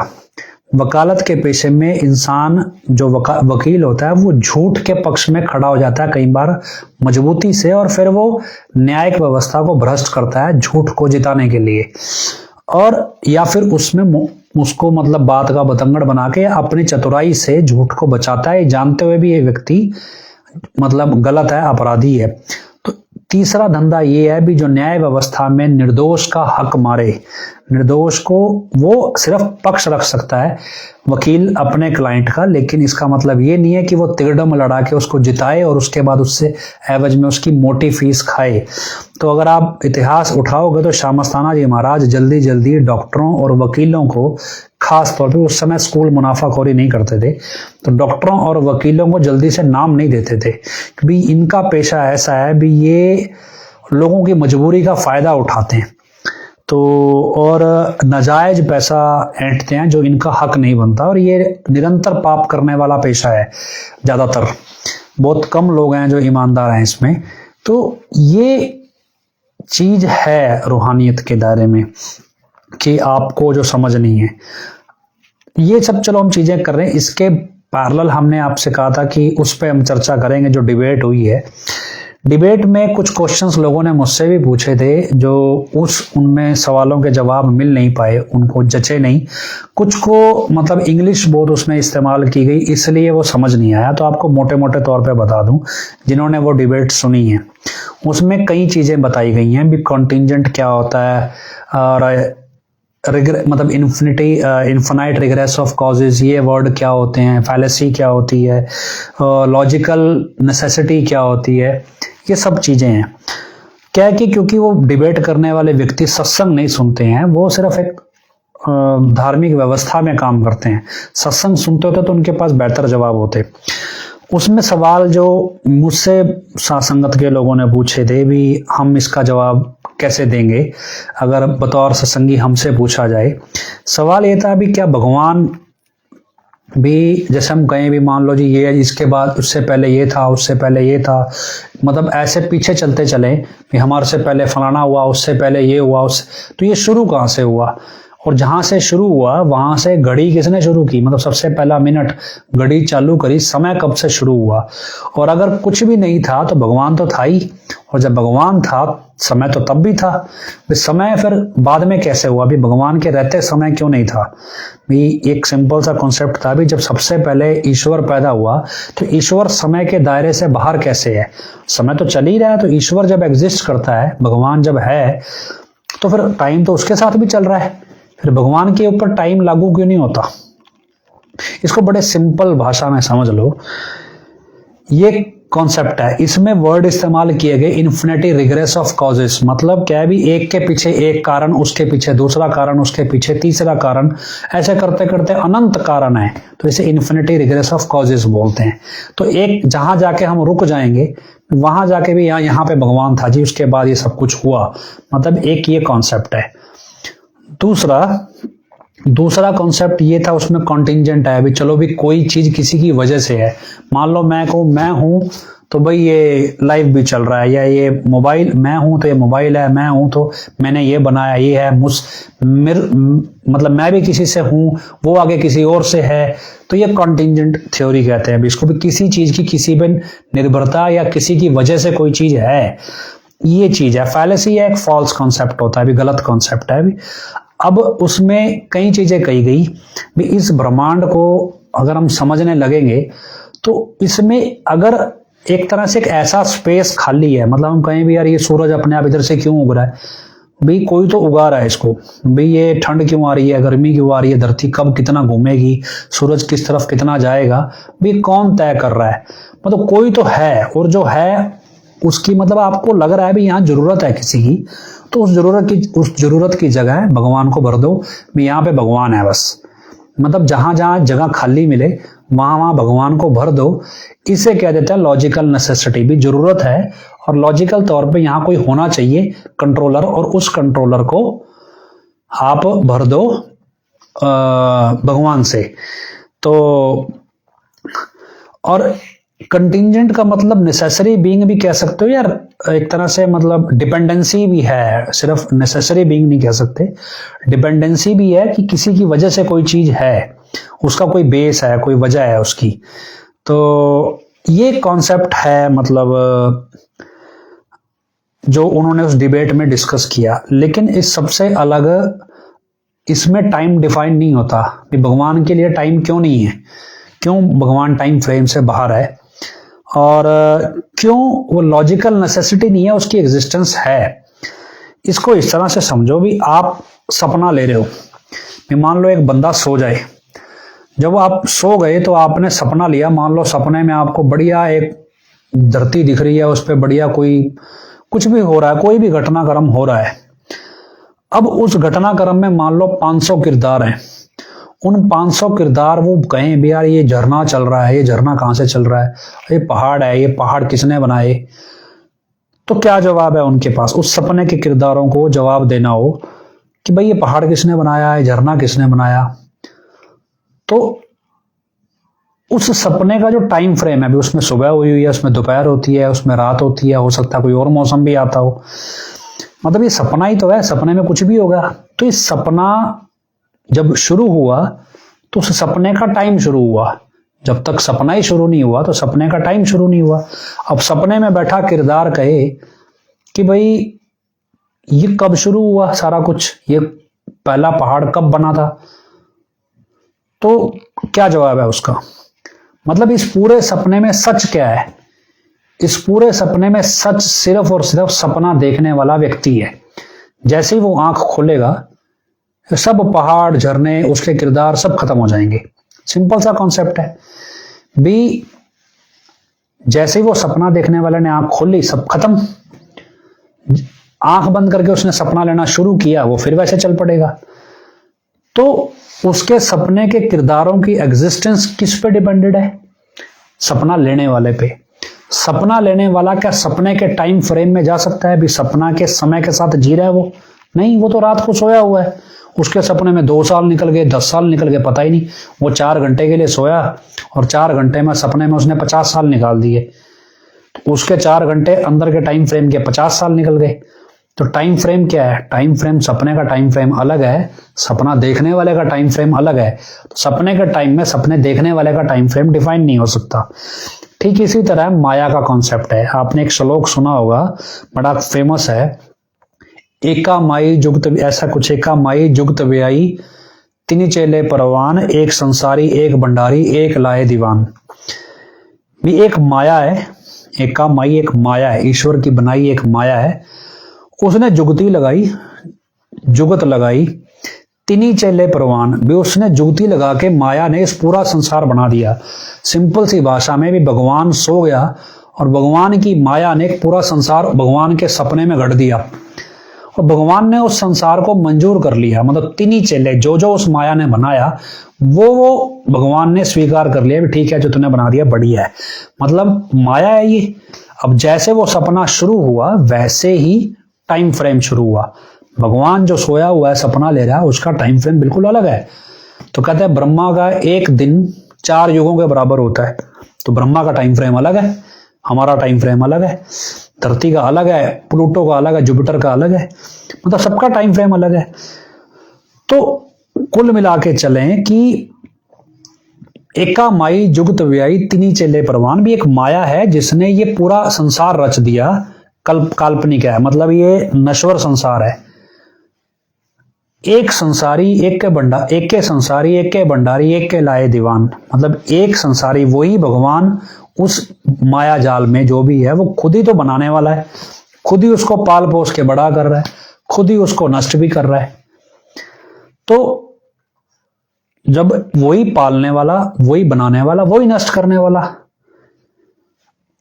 वकालत के पेशे में इंसान जो वकील होता है वो झूठ के पक्ष में खड़ा हो जाता है कई बार मजबूती से, और फिर वो न्यायिक व्यवस्था को भ्रष्ट करता है झूठ को जिताने के लिए, और या फिर उसमें उसको मतलब बात का बतंगड़ बना के अपनी चतुराई से झूठ को बचाता है, जानते हुए भी ये व्यक्ति मतलब गलत है, अपराधी है। तो तीसरा धंधा ये है भी जो न्याय व्यवस्था में निर्दोष का हक मारे, निर्दोष को वो सिर्फ पक्ष रख सकता है वकील अपने क्लाइंट का, लेकिन इसका मतलब ये नहीं है कि वो तिगड़म लड़ा के उसको जिताए और उसके बाद उससे एवज में उसकी मोटी फीस खाए। तो अगर आप इतिहास उठाओगे तो शामस्ताना जी महाराज जल्दी जल्दी डॉक्टरों और वकीलों को, खास तौर पे उस समय स्कूल मुनाफाखोरी नहीं करते थे, तो डॉक्टरों और वकीलों को जल्दी से नाम नहीं देते थे क्योंकि इनका पेशा ऐसा है भी ये लोगों की मजबूरी का फायदा उठाते हैं, तो और नाजायज पैसा ऐंठते हैं जो इनका हक नहीं बनता, और ये निरंतर पाप करने वाला पेशा है ज्यादातर, बहुत कम लोग हैं जो ईमानदार हैं इसमें। तो ये चीज है रूहानियत के दायरे में कि आपको जो समझनी है। ये सब चलो हम चीजें कर रहे हैं, इसके पैरेलल हमने आपसे कहा था कि उस पर हम चर्चा करेंगे जो डिबेट हुई है। डिबेट में कुछ क्वेश्चंस लोगों ने मुझसे भी पूछे थे जो उनमें सवालों के जवाब मिल नहीं पाए, उनको जचे नहीं, कुछ को मतलब इंग्लिश बहुत उसमें इस्तेमाल की गई इसलिए वो समझ नहीं आया। तो आपको मोटे मोटे तौर पे बता दूं, जिन्होंने वो डिबेट सुनी है उसमें कई चीजें बताई गई हैं भी कॉन्टिंजेंट क्या होता है, और मतलब इन्फिनाइट रिग्रेस ऑफ कॉजेज ये वर्ड क्या होते हैं, फैलेसी क्या होती है, लॉजिकल नेसेसिटी क्या होती है, ये सब चीजें हैं। क्या है कि क्योंकि वो डिबेट करने वाले व्यक्ति सत्संग नहीं सुनते हैं, वो सिर्फ एक धार्मिक व्यवस्था में काम करते हैं। सत्संग सुनते होते तो उनके पास बेहतर जवाब होते। उसमें सवाल जो मुझसे संगत के लोगों ने पूछे थे भी हम इसका जवाब कैसे देंगे अगर बतौर सत्संगी हमसे पूछा जाए। सवाल ये था भी क्या भगवान भी, जैसे हम कहें भी मान लो जी ये इसके बाद उससे पहले ये था, उससे पहले ये था, मतलब ऐसे पीछे चलते चले भी हमारे से पहले फलाना हुआ, उससे पहले ये हुआ, उससे तो ये शुरू कहाँ से हुआ, और जहां से शुरू हुआ वहां से घड़ी किसने शुरू की, मतलब सबसे पहला मिनट घड़ी चालू करी, समय कब से शुरू हुआ। और अगर कुछ भी नहीं था तो भगवान तो था ही, और जब भगवान था समय तो तब भी था, समय फिर बाद में कैसे हुआ भी, भगवान के रहते समय क्यों नहीं था भी। एक सिंपल सा कॉन्सेप्ट था भी जब सबसे पहले ईश्वर पैदा हुआ तो ईश्वर समय के दायरे से बाहर कैसे है, समय तो चल ही रहा है, तो ईश्वर जब एग्जिस्ट करता है, भगवान जब है तो फिर टाइम तो उसके साथ भी चल रहा है, फिर भगवान के ऊपर टाइम लागू क्यों नहीं होता। इसको बड़े सिंपल भाषा में समझ लो, ये कॉन्सेप्ट है, इसमें वर्ड इस्तेमाल किए गए इन्फिनिटी रिग्रेस ऑफ कॉजेस, मतलब क्या है भी एक के पीछे एक कारण, उसके पीछे दूसरा कारण, उसके पीछे तीसरा कारण, ऐसे करते करते अनंत कारण है, तो इसे इन्फिनिटी रिग्रेस ऑफ कॉजेस बोलते हैं। तो एक जहां जाके हम रुक जाएंगे वहां जाके भी यहाँ पे भगवान था जी, उसके बाद ये सब कुछ हुआ, मतलब एक ये कॉन्सेप्ट है। दूसरा कॉन्सेप्ट ये था, उसमें कॉन्टिंजेंट है, अभी चलो भी कोई चीज किसी की वजह से है, मान लो मैं कहूँ मैं हूं तो भाई ये लाइव भी चल रहा है, या ये मोबाइल, मैं हूं तो ये मोबाइल है, मैं हूं तो मैंने ये बनाया, ये है मतलब मैं भी किसी से हूं, वो आगे किसी और से है, तो ये कॉन्टिंजेंट थ्योरी कहते हैं। इसको भी किसी चीज की किसी पे निर्भरता या किसी की वजह से कोई चीज है, ये चीज है। फैलेसी है, एक फॉल्स कॉन्सेप्ट होता है, भी गलत कॉन्सेप्ट है। भी अब उसमें कई चीजें कही गई भी, इस ब्रह्मांड को अगर हम समझने लगेंगे तो इसमें अगर एक तरह से एक ऐसा स्पेस खाली है, मतलब हम कहें भी यार ये सूरज अपने आप इधर से क्यों उग रहा है, भाई कोई तो उगा रहा है इसको, भाई ये ठंड क्यों आ रही है, गर्मी क्यों आ रही है, धरती कब कितना घूमेगी, सूरज किस तरफ कितना जाएगा, भाई कौन तय कर रहा है, मतलब कोई तो है, और जो है उसकी मतलब आपको लग रहा है भी यहाँ जरूरत है किसी की, तो उस जरूरत की जगह भगवान को भर दो, भी यहाँ पे भगवान है बस, मतलब जहां जहां जगह खाली मिले वहां वहां भगवान को भर दो। इसे कह देते हैं लॉजिकल नेसेसिटी, भी जरूरत है और लॉजिकल तौर पे यहाँ कोई होना चाहिए कंट्रोलर, और उस कंट्रोलर को आप भर दो भगवान से। तो और कंटिंजेंट का मतलब नेसेसरी बीइंग भी कह सकते हो यार, एक तरह से मतलब डिपेंडेंसी भी है, सिर्फ नेसेसरी बीइंग नहीं कह सकते, डिपेंडेंसी भी है कि किसी की वजह से कोई चीज है, उसका कोई बेस है, कोई वजह है उसकी। तो ये कॉन्सेप्ट है मतलब जो उन्होंने उस डिबेट में डिस्कस किया। लेकिन इस सबसे अलग इसमें टाइम डिफाइन नहीं होता कि भगवान के लिए टाइम क्यों नहीं है, क्यों भगवान टाइम फ्रेम से बाहर है, और क्यों वो लॉजिकल नेसेसिटी नहीं है, उसकी एग्जिस्टेंस है। इसको इस तरह से समझो भी, आप सपना ले रहे हो, मान लो एक बंदा सो जाए, जब आप सो गए तो आपने सपना लिया, मान लो सपने में आपको बढ़िया एक धरती दिख रही है, उस पर बढ़िया कोई कुछ भी हो रहा है, कोई भी घटनाक्रम हो रहा है। अब उस घटनाक्रम में मान लो 500 किरदार हैं, उन 500 किरदार वो कहें भी यार ये झरना चल रहा है, ये झरना कहां से चल रहा है, ये पहाड़ है, ये पहाड़ किसने बनाए, तो क्या जवाब है उनके पास? उस सपने के किरदारों को जवाब देना हो कि भाई ये पहाड़ किसने बनाया है, झरना किसने बनाया, तो उस सपने का जो टाइम फ्रेम है, उसमें सुबह हुई है, उसमें दोपहर होती है, उसमें रात होती है, हो सकता है कोई और मौसम भी आता हो, मतलब ये सपना ही तो है, सपने में कुछ भी होगा। तो ये सपना जब शुरू हुआ तो उस सपने का टाइम शुरू हुआ, जब तक सपना ही शुरू नहीं हुआ तो सपने का टाइम शुरू नहीं हुआ। अब सपने में बैठा किरदार कहे कि भाई ये कब शुरू हुआ सारा कुछ, ये पहला पहाड़ कब बना था, तो क्या जवाब है उसका? मतलब इस पूरे सपने में सच क्या है? इस पूरे सपने में सच सिर्फ और सिर्फ सपना देखने वाला व्यक्ति है। जैसे ही वो आंख खोलेगा सब पहाड़, झरने, उसके किरदार सब खत्म हो जाएंगे। सिंपल सा कॉन्सेप्ट है भी, जैसे ही वो सपना देखने वाले ने आंख खोली सब खत्म, आंख बंद करके उसने सपना लेना शुरू किया, वो फिर वैसे चल पड़ेगा। तो उसके सपने के किरदारों की एग्जिस्टेंस किस पे डिपेंडेड है? सपना लेने वाले पे। सपना लेने वाला क्या सपने के टाइम फ्रेम में जा सकता है? भी सपना के समय के साथ जी रहा है वो? नहीं, वो तो रात को सोया हुआ है, उसके सपने में 2 साल निकल गए, 10 साल निकल गए, पता ही नहीं। वो 4 घंटे के लिए सोया और 4 घंटे में सपने में उसने 50 साल निकाल दिए, तो उसके 4 घंटे अंदर के टाइम फ्रेम के 50 साल निकल गए। तो टाइम फ्रेम क्या है? टाइम फ्रेम, सपने का टाइम फ्रेम अलग है, सपना देखने वाले का टाइम फ्रेम अलग है। तो सपने के टाइम में सपने देखने वाले का टाइम फ्रेम डिफाइन नहीं हो सकता। ठीक इसी तरह माया का कॉन्सेप्ट है। आपने एक श्लोक सुना होगा, बड़ा फेमस है, एका माई जुगत, ऐसा कुछ, एका माई जुगत व्याई, 3 चेले परवान, एक संसारी एक भंडारी, एक लाए दीवान। भी एक माया है, एका माई एक माया है, ईश्वर की बनाई एक माया है, उसने जुगती लगाई, जुगत लगाई, तिनी चेले परवान भी उसने जुगती लगा के माया ने इस पूरा संसार बना दिया। सिंपल सी भाषा में भी भगवान सो गया और भगवान की माया ने एक पूरा संसार भगवान के सपने में गढ़ दिया और भगवान ने उस संसार को मंजूर कर लिया। मतलब तिनी चेले जो जो उस माया ने बनाया वो भगवान ने स्वीकार कर लिया भी ठीक है जो तूने बना दिया बढ़िया है। मतलब माया है ये। अब जैसे वो सपना शुरू हुआ वैसे ही टाइम फ्रेम शुरू हुआ। भगवान जो सोया हुआ है सपना ले रहा है उसका टाइम फ्रेम बिल्कुल अलग है। तो कहते हैं ब्रह्मा का एक दिन 4 युगों के बराबर होता है। तो ब्रह्मा का टाइम फ्रेम अलग है, हमारा टाइम फ्रेम अलग है, धरती का अलग है, प्लूटो का अलग है, जुपिटर का अलग है, मतलब सबका टाइम फ्रेम अलग है। तो कुल मिला के चलें कि एका माई जुगत व्याई तिनी चेले परवान भी एक माया है जिसने ये पूरा संसार रच दिया। काल्पनिक है, मतलब ये नश्वर संसार है। एक संसारी एक के संसारी एक के भंडारी एक के लाए दीवान। मतलब एक संसारी वही भगवान उस माया जाल में जो भी है वो खुद ही तो बनाने वाला है, खुद ही उसको पाल पोस के बड़ा कर रहा है, खुद ही उसको नष्ट भी कर रहा है। तो जब वही पालने वाला, वही बनाने वाला, वही नष्ट करने वाला,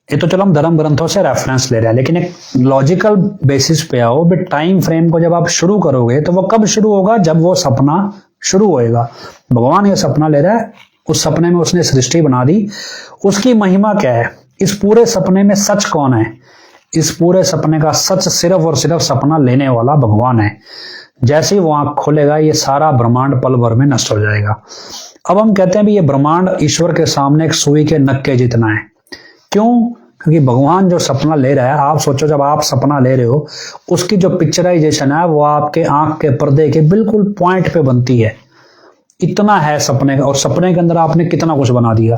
ये तो चलो हम धर्म ग्रंथों से रेफरेंस ले रहे हैं, लेकिन एक लॉजिकल बेसिस पे आओ भी टाइम फ्रेम को जब आप शुरू करोगे तो वो कब शुरू होगा? जब वो सपना शुरू होएगा। भगवान ये सपना ले रहा है, उस सपने में उसने सृष्टि बना दी। उसकी महिमा क्या है? इस पूरे सपने में सच कौन है? इस पूरे सपने का सच सिर्फ और सिर्फ सपना लेने वाला भगवान है। जैसे ही वो आंख खोलेगा ये सारा ब्रह्मांड पल भर में नष्ट हो जाएगा। अब हम कहते हैं भी ये ब्रह्मांड ईश्वर के सामने एक सुई के नक्के जितना है। क्यों? क्योंकि भगवान जो सपना ले रहा है, आप सोचो जब आप सपना ले रहे हो उसकी जो पिक्चराइजेशन है वो आपके आंख के पर्दे के बिल्कुल पॉइंट पे बनती है। इतना है सपने का, और सपने के अंदर आपने कितना कुछ बना दिया।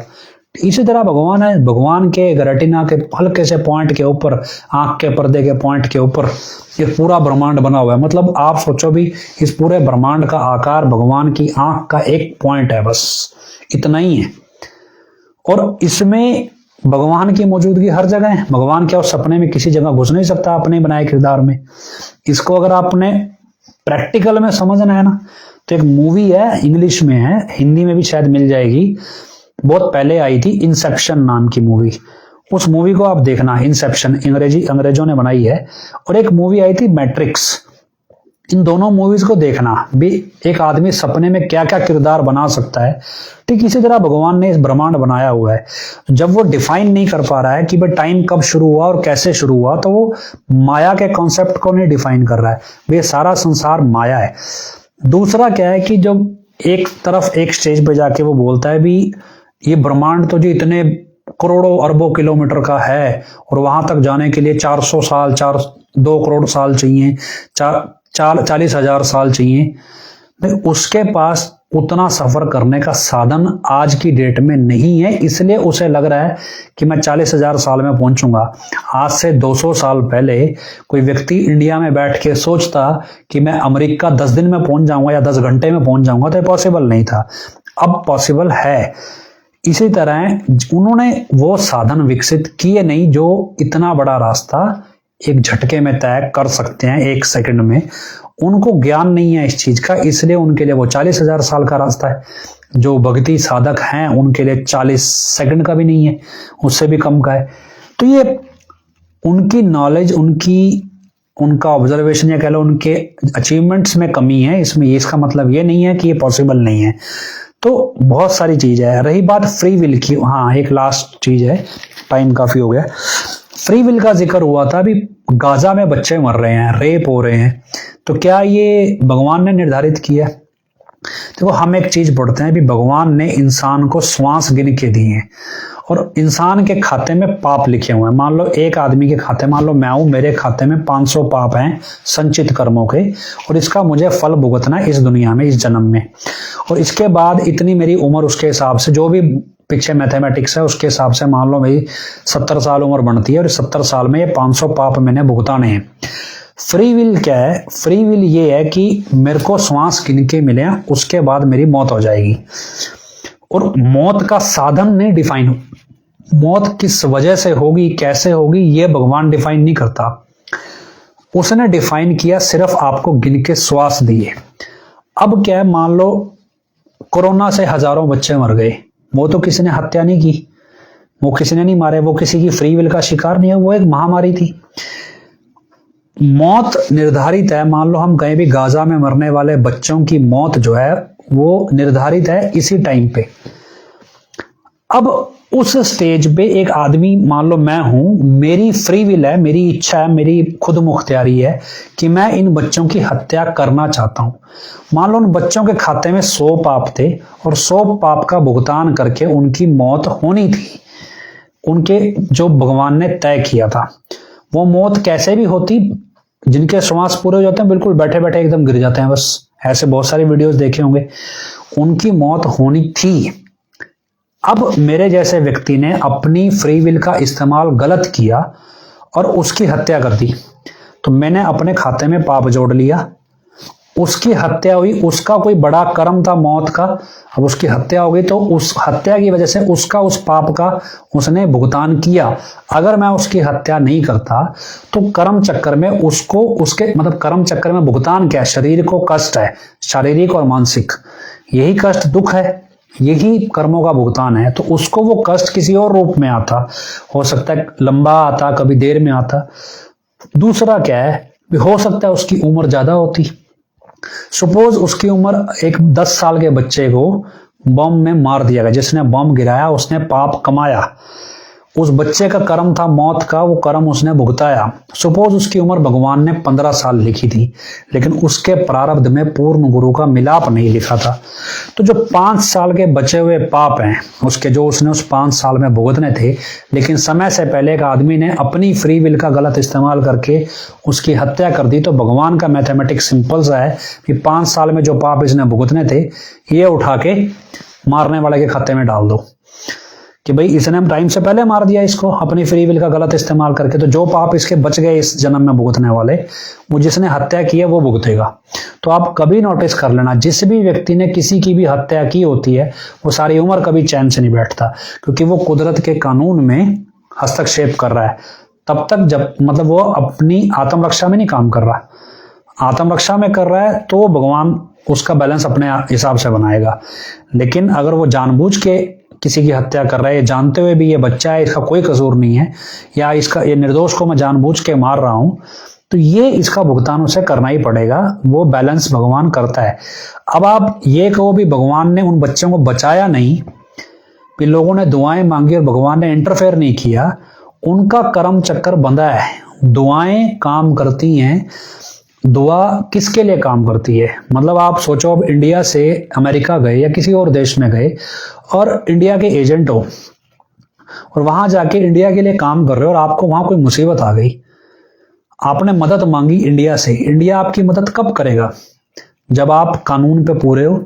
इसी तरह भगवान है, भगवान के रेटिना के हल्के से पॉइंट के ऊपर, आंख के पर्दे के पॉइंट के ऊपर ये पूरा ब्रह्मांड बना हुआ है। मतलब आप सोचो भी इस पूरे ब्रह्मांड का आकार भगवान की आंख का एक पॉइंट है, बस इतना ही है। और इसमें भगवान की मौजूदगी हर जगह है। भगवान क्या उस सपने में किसी जगह घुस नहीं सकता अपने बनाए किरदार में? इसको अगर आपने प्रैक्टिकल में समझना है ना, तो एक मूवी है, इंग्लिश में है, हिंदी में भी शायद मिल जाएगी, बहुत पहले आई थी, इंसेप्शन नाम की मूवी। उस मूवी को आप देखना, इंसेप्शन अंग्रेजों ने बनाई है। और एक मूवी आई थी मैट्रिक्स। इन दोनों मूवीज को देखना भी, एक आदमी सपने में क्या क्या किरदार बना सकता है। ठीक इसी तरह भगवान ने इस ब्रह्मांड बनाया हुआ है। जब वो डिफाइन नहीं कर पा रहा है कि भाई टाइम कब शुरू हुआ और कैसे शुरू हुआ, तो वो माया के कॉन्सेप्ट को नहीं डिफाइन कर रहा है। ये सारा संसार माया है। दूसरा क्या है कि जब एक तरफ एक स्टेज पे जाके वो बोलता है भी ये ब्रह्मांड तो जी इतने करोड़ों अरबों किलोमीटर का है और वहां तक जाने के लिए 400 साल 2 करोड़ साल चाहिए, 40,000 साल चाहिए। भाई उसके पास उतना सफर करने का साधन आज की डेट में नहीं है, इसलिए उसे लग रहा है कि मैं 40,000 साल में पहुंचूंगा। आज से 200 साल पहले कोई व्यक्ति इंडिया में बैठ के सोचता कि मैं अमेरिका 10 दिन में पहुंच जाऊंगा या 10 घंटे में पहुंच जाऊंगा, तो पॉसिबल नहीं था। अब पॉसिबल है। इसी तरह उन्होंने वो साधन विकसित किए नहीं जो इतना बड़ा रास्ता एक झटके में तय कर सकते हैं, 1 सेकंड में। उनको ज्ञान नहीं है इस चीज का, इसलिए उनके लिए वो 40,000 साल का रास्ता है। जो भक्ति साधक हैं उनके लिए 40 सेकंड का भी नहीं है, उससे भी कम का है। तो ये उनकी नॉलेज, उनका ऑब्जर्वेशन या कह लो उनके अचीवमेंट्स में कमी है। इसमें इसका मतलब ये नहीं है कि ये पॉसिबल नहीं है। तो बहुत सारी चीज है। रही बात फ्री विल की, हाँ एक लास्ट चीज है, टाइम काफी हो गया। फ्री विल का जिक्र हुआ था। अभी गाजा में बच्चे मर रहे हैं, रेप हो रहे हैं, तो क्या ये भगवान ने निर्धारित किया? देखो हम एक चीज पढ़ते हैं भी भगवान ने इंसान को श्वास गिन के दिए हैं और इंसान के खाते में पाप लिखे हुए हैं। मान लो एक आदमी के खाते, मान लो मैं हूं, मेरे खाते में 500 पाप हैं संचित कर्मों के, और इसका मुझे फल भुगतना इस दुनिया में, इस जन्म में। और इसके बाद इतनी मेरी उम्र, उसके हिसाब से जो भी पीछे मैथमेटिक्स है उसके हिसाब से मान लो मेरी 70 साल उम्र बनती है और 70 साल में ये 500 पाप मैंने भुगताने हैं। फ्री विल क्या है? फ्री विल ये है कि मेरे को श्वास गिन के मिले, उसके बाद मेरी मौत हो जाएगी। और मौत का साधन नहीं डिफाइन, मौत किस वजह से होगी, कैसे होगी, ये भगवान डिफाइन नहीं करता। उसने डिफाइन किया, सिर्फ आपको गिन के श्वास दिए। अब क्या है, मान लो कोरोना से हजारों बच्चे मर गए, वो तो किसी ने हत्या नहीं की, वो किसी ने नहीं मारे, वो किसी की फ्री विल का शिकार नहीं है, वो एक महामारी थी। मौत निर्धारित है। मान लो हम कहीं भी गाजा में मरने वाले बच्चों की मौत जो है वो निर्धारित है इसी टाइम पे। अब उस स्टेज पे एक आदमी, मान लो मैं हूं, मेरी फ्री विल है, मेरी इच्छा है, मेरी खुद मुख्तियारी है कि मैं इन बच्चों की हत्या करना चाहता हूं। मान लो उन बच्चों के खाते में 100 पाप थे और 100 पाप का भुगतान करके उनकी मौत होनी थी, उनके जो भगवान ने तय किया था। वो मौत कैसे भी होती, जिनके श्वास पूरे हो जाते हैं बिल्कुल बैठे बैठे एकदम गिर जाते हैं, बस ऐसे बहुत सारे वीडियोस देखे होंगे, उनकी मौत होनी थी। अब मेरे जैसे व्यक्ति ने अपनी फ्री विल का इस्तेमाल गलत किया और उसकी हत्या कर दी, तो मैंने अपने खाते में पाप जोड़ लिया, उसकी हत्या हुई, उसका कोई बड़ा कर्म था मौत का, अब उसकी हत्या हो गई, तो उस हत्या की वजह से उसका उस पाप का उसने भुगतान किया। अगर मैं उसकी हत्या नहीं करता तो कर्म चक्कर में उसको, उसके मतलब कर्म चक्कर में भुगतान क्या है, शरीर को कष्ट है, शारीरिक और मानसिक, यही कष्ट दुख है, यही कर्मों का भुगतान है। तो उसको वो कष्ट किसी और रूप में आता, हो सकता है लंबा आता, कभी देर में आता। दूसरा क्या है, हो सकता है उसकी उम्र ज्यादा होती, सपोज उसकी उम्र एक 10 साल के बच्चे को बम में मार दिया गया, जिसने बम गिराया उसने पाप कमाया, उस बच्चे का कर्म था मौत का, वो कर्म उसने भुगताया। सपोज उसकी उम्र भगवान ने 15 साल लिखी थी, लेकिन उसके प्रारब्ध में पूर्ण गुरु का मिलाप नहीं लिखा था, तो जो 5 साल के बचे हुए पाप हैं उसके, जो उसने उस 5 साल में भुगतने थे, लेकिन समय से पहले एक आदमी ने अपनी फ्री विल का गलत इस्तेमाल करके उसकी हत्या कर दी, तो भगवान का मैथमेटिक्स सिंपल सा है कि 5 साल में जो पाप इसने भुगतने थे ये उठा के मारने वाले के खाते में डाल दो कि भाई इसने टाइम से पहले मार दिया इसको अपनी फ्री विल का गलत इस्तेमाल करके, तो जो पाप इसके बच गए इस जन्म में भुगतने वाले, वो जिसने हत्या की है वो भुगतेगा। तो आप कभी नोटिस कर लेना, जिस भी व्यक्ति ने किसी की भी हत्या की होती है वो सारी उम्र कभी चैन से नहीं बैठता, क्योंकि वो कुदरत के कानून में हस्तक्षेप कर रहा है तब तक जब, मतलब वो अपनी आत्मरक्षा में नहीं काम कर रहा, आत्मरक्षा में कर रहा है तो भगवान उसका बैलेंस अपने हिसाब से बनाएगा। लेकिन अगर वो जानबूझ के किसी की हत्या कर रहा है, जानते हुए भी ये बच्चा है, इसका कोई कसूर नहीं है, या इसका ये निर्दोष को मैं जानबूझ के मार रहा हूं, तो ये इसका भुगतान उसे करना ही पड़ेगा, वो बैलेंस भगवान करता है। अब आप ये कहो भी भगवान ने उन बच्चों को बचाया नहीं, भी लोगों ने दुआएं मांगी और भगवान ने इंटरफेयर नहीं किया, उनका कर्म चक्कर बंधा है। दुआएं काम करती हैं, दुआ किसके लिए काम करती है, मतलब आप सोचो अब इंडिया से अमेरिका गए या किसी और देश में गए और इंडिया के एजेंट हो और वहां जाके इंडिया के लिए काम कर रहे हो और आपको वहां कोई मुसीबत आ गई, आपने मदद मांगी इंडिया से, इंडिया आपकी मदद कब करेगा, जब आप कानून पे पूरे हो,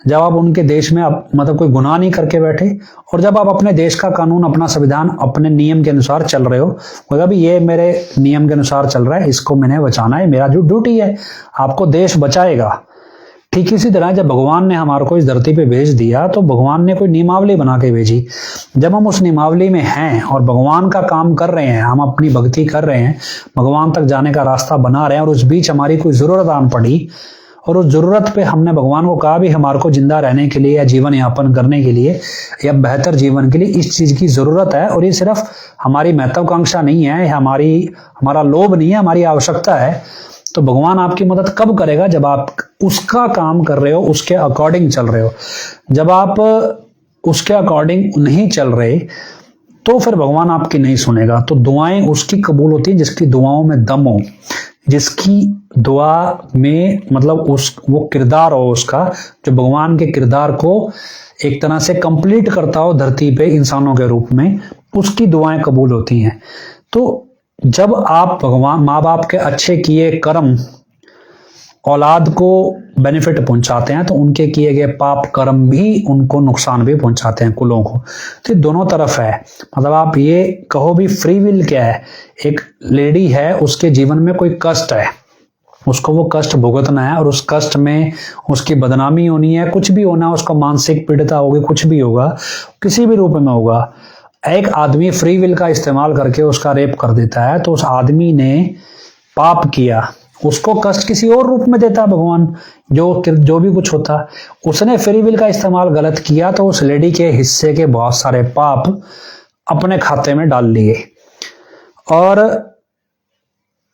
जब आप उनके देश में मतलब कोई गुनाह नहीं करके बैठे, और जब आप अपने देश का कानून, अपना संविधान अपने नियम के अनुसार चल रहे हो, बोला भी ये मेरे नियम के अनुसार चल रहा है, इसको मैंने बचाना है, मेरा जो ड्यूटी है, आपको देश बचाएगा। ठीक इसी तरह जब भगवान ने हमारे को इस धरती पे भेज दिया तो भगवान ने कोई नियमावली बना के भेजी, जब हम उस नियमावली में हैं और भगवान का काम कर रहे हैं, हम अपनी भक्ति कर रहे हैं, भगवान तक जाने का रास्ता बना रहे हैं, और उस बीच हमारी कोई जरूरत आन पड़ी और उस जरूरत पे हमने भगवान को कहा भी हमारे को जिंदा रहने के लिए या जीवन यापन करने के लिए या बेहतर जीवन के लिए इस चीज की जरूरत है, और ये सिर्फ हमारी महत्वाकांक्षा नहीं है, हमारा लोभ नहीं है, हमारी आवश्यकता है, तो भगवान आपकी मदद कब करेगा, जब आप उसका काम कर रहे हो, उसके अकॉर्डिंग चल रहे हो। जब आप उसके अकॉर्डिंग नहीं चल रहे तो फिर भगवान आपकी नहीं सुनेगा। तो दुआएं उसकी कबूल होती है जिसकी दुआओं में दम हो, जिसकी दुआ में मतलब वो किरदार हो उसका, जो भगवान के किरदार को एक तरह से कंप्लीट करता हो धरती पे इंसानों के रूप में, उसकी दुआएं कबूल होती हैं। तो जब आप भगवान, माँ बाप के अच्छे किए कर्म औलाद को बेनिफिट पहुंचाते हैं तो उनके किए गए पाप कर्म भी उनको नुकसान भी पहुंचाते हैं, कुलों को। तो दोनों तरफ है, मतलब आप ये कहो भी फ्री विल क्या है, एक लेडी है उसके जीवन में कोई कष्ट है, उसको वो कष्ट भुगतना है और उस कष्ट में उसकी बदनामी होनी है, कुछ भी होना है, उसको मानसिक पीड़िता होगी, कुछ भी होगा, किसी भी रूप में होगा। एक आदमी फ्री विल का इस्तेमाल करके उसका रेप कर देता है तो उस आदमी ने पाप किया, उसको कष्ट किसी और रूप में देता भगवान, जो भी कुछ होता। उसने फ्री विल का इस्तेमाल गलत किया तो उस लेडी के हिस्से के बहुत सारे पाप अपने खाते में डाल लिए। और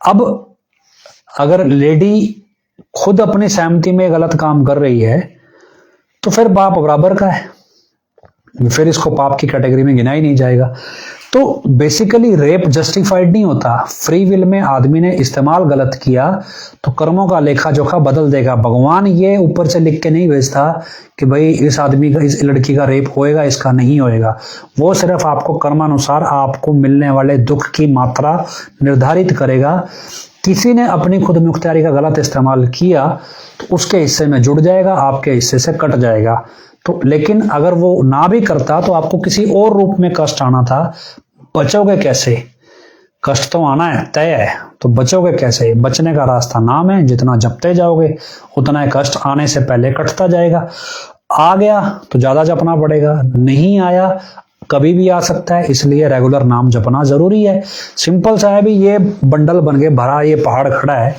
अब अगर लेडी खुद अपनी सहमति में गलत काम कर रही है तो फिर पाप बराबर का है, फिर इसको पाप की कैटेगरी में गिना ही नहीं जाएगा। तो बेसिकली रेप जस्टिफाइड नहीं होता। फ्री विल में आदमी ने इस्तेमाल गलत किया तो कर्मों का लेखा जोखा बदल देगा। भगवान ये ऊपर से लिख के नहीं भेजता कि भाई इस आदमी का, इस लड़की का रेप होएगा, इसका नहीं होएगा। वो सिर्फ आपको कर्मानुसार आपको मिलने वाले दुख की मात्रा निर्धारित करेगा। किसी ने अपनी खुद मुख्तियारी का गलत इस्तेमाल किया तो उसके हिस्से में जुड़ जाएगा, आपके हिस्से से कट जाएगा। तो लेकिन अगर वो ना भी करता तो आपको किसी और रूप में कष्ट आना था। बचोगे कैसे? कष्ट तो आना है, तय है, तो बचोगे कैसे? बचने का रास्ता नाम है। जितना जपते जाओगे उतना कष्ट आने से पहले कटता जाएगा। आ गया तो ज्यादा जपना पड़ेगा, नहीं आया कभी भी आ सकता है, इसलिए रेगुलर नाम जपना जरूरी है। सिंपल सा है भी, ये बंडल बन के भरा ये पहाड़ खड़ा है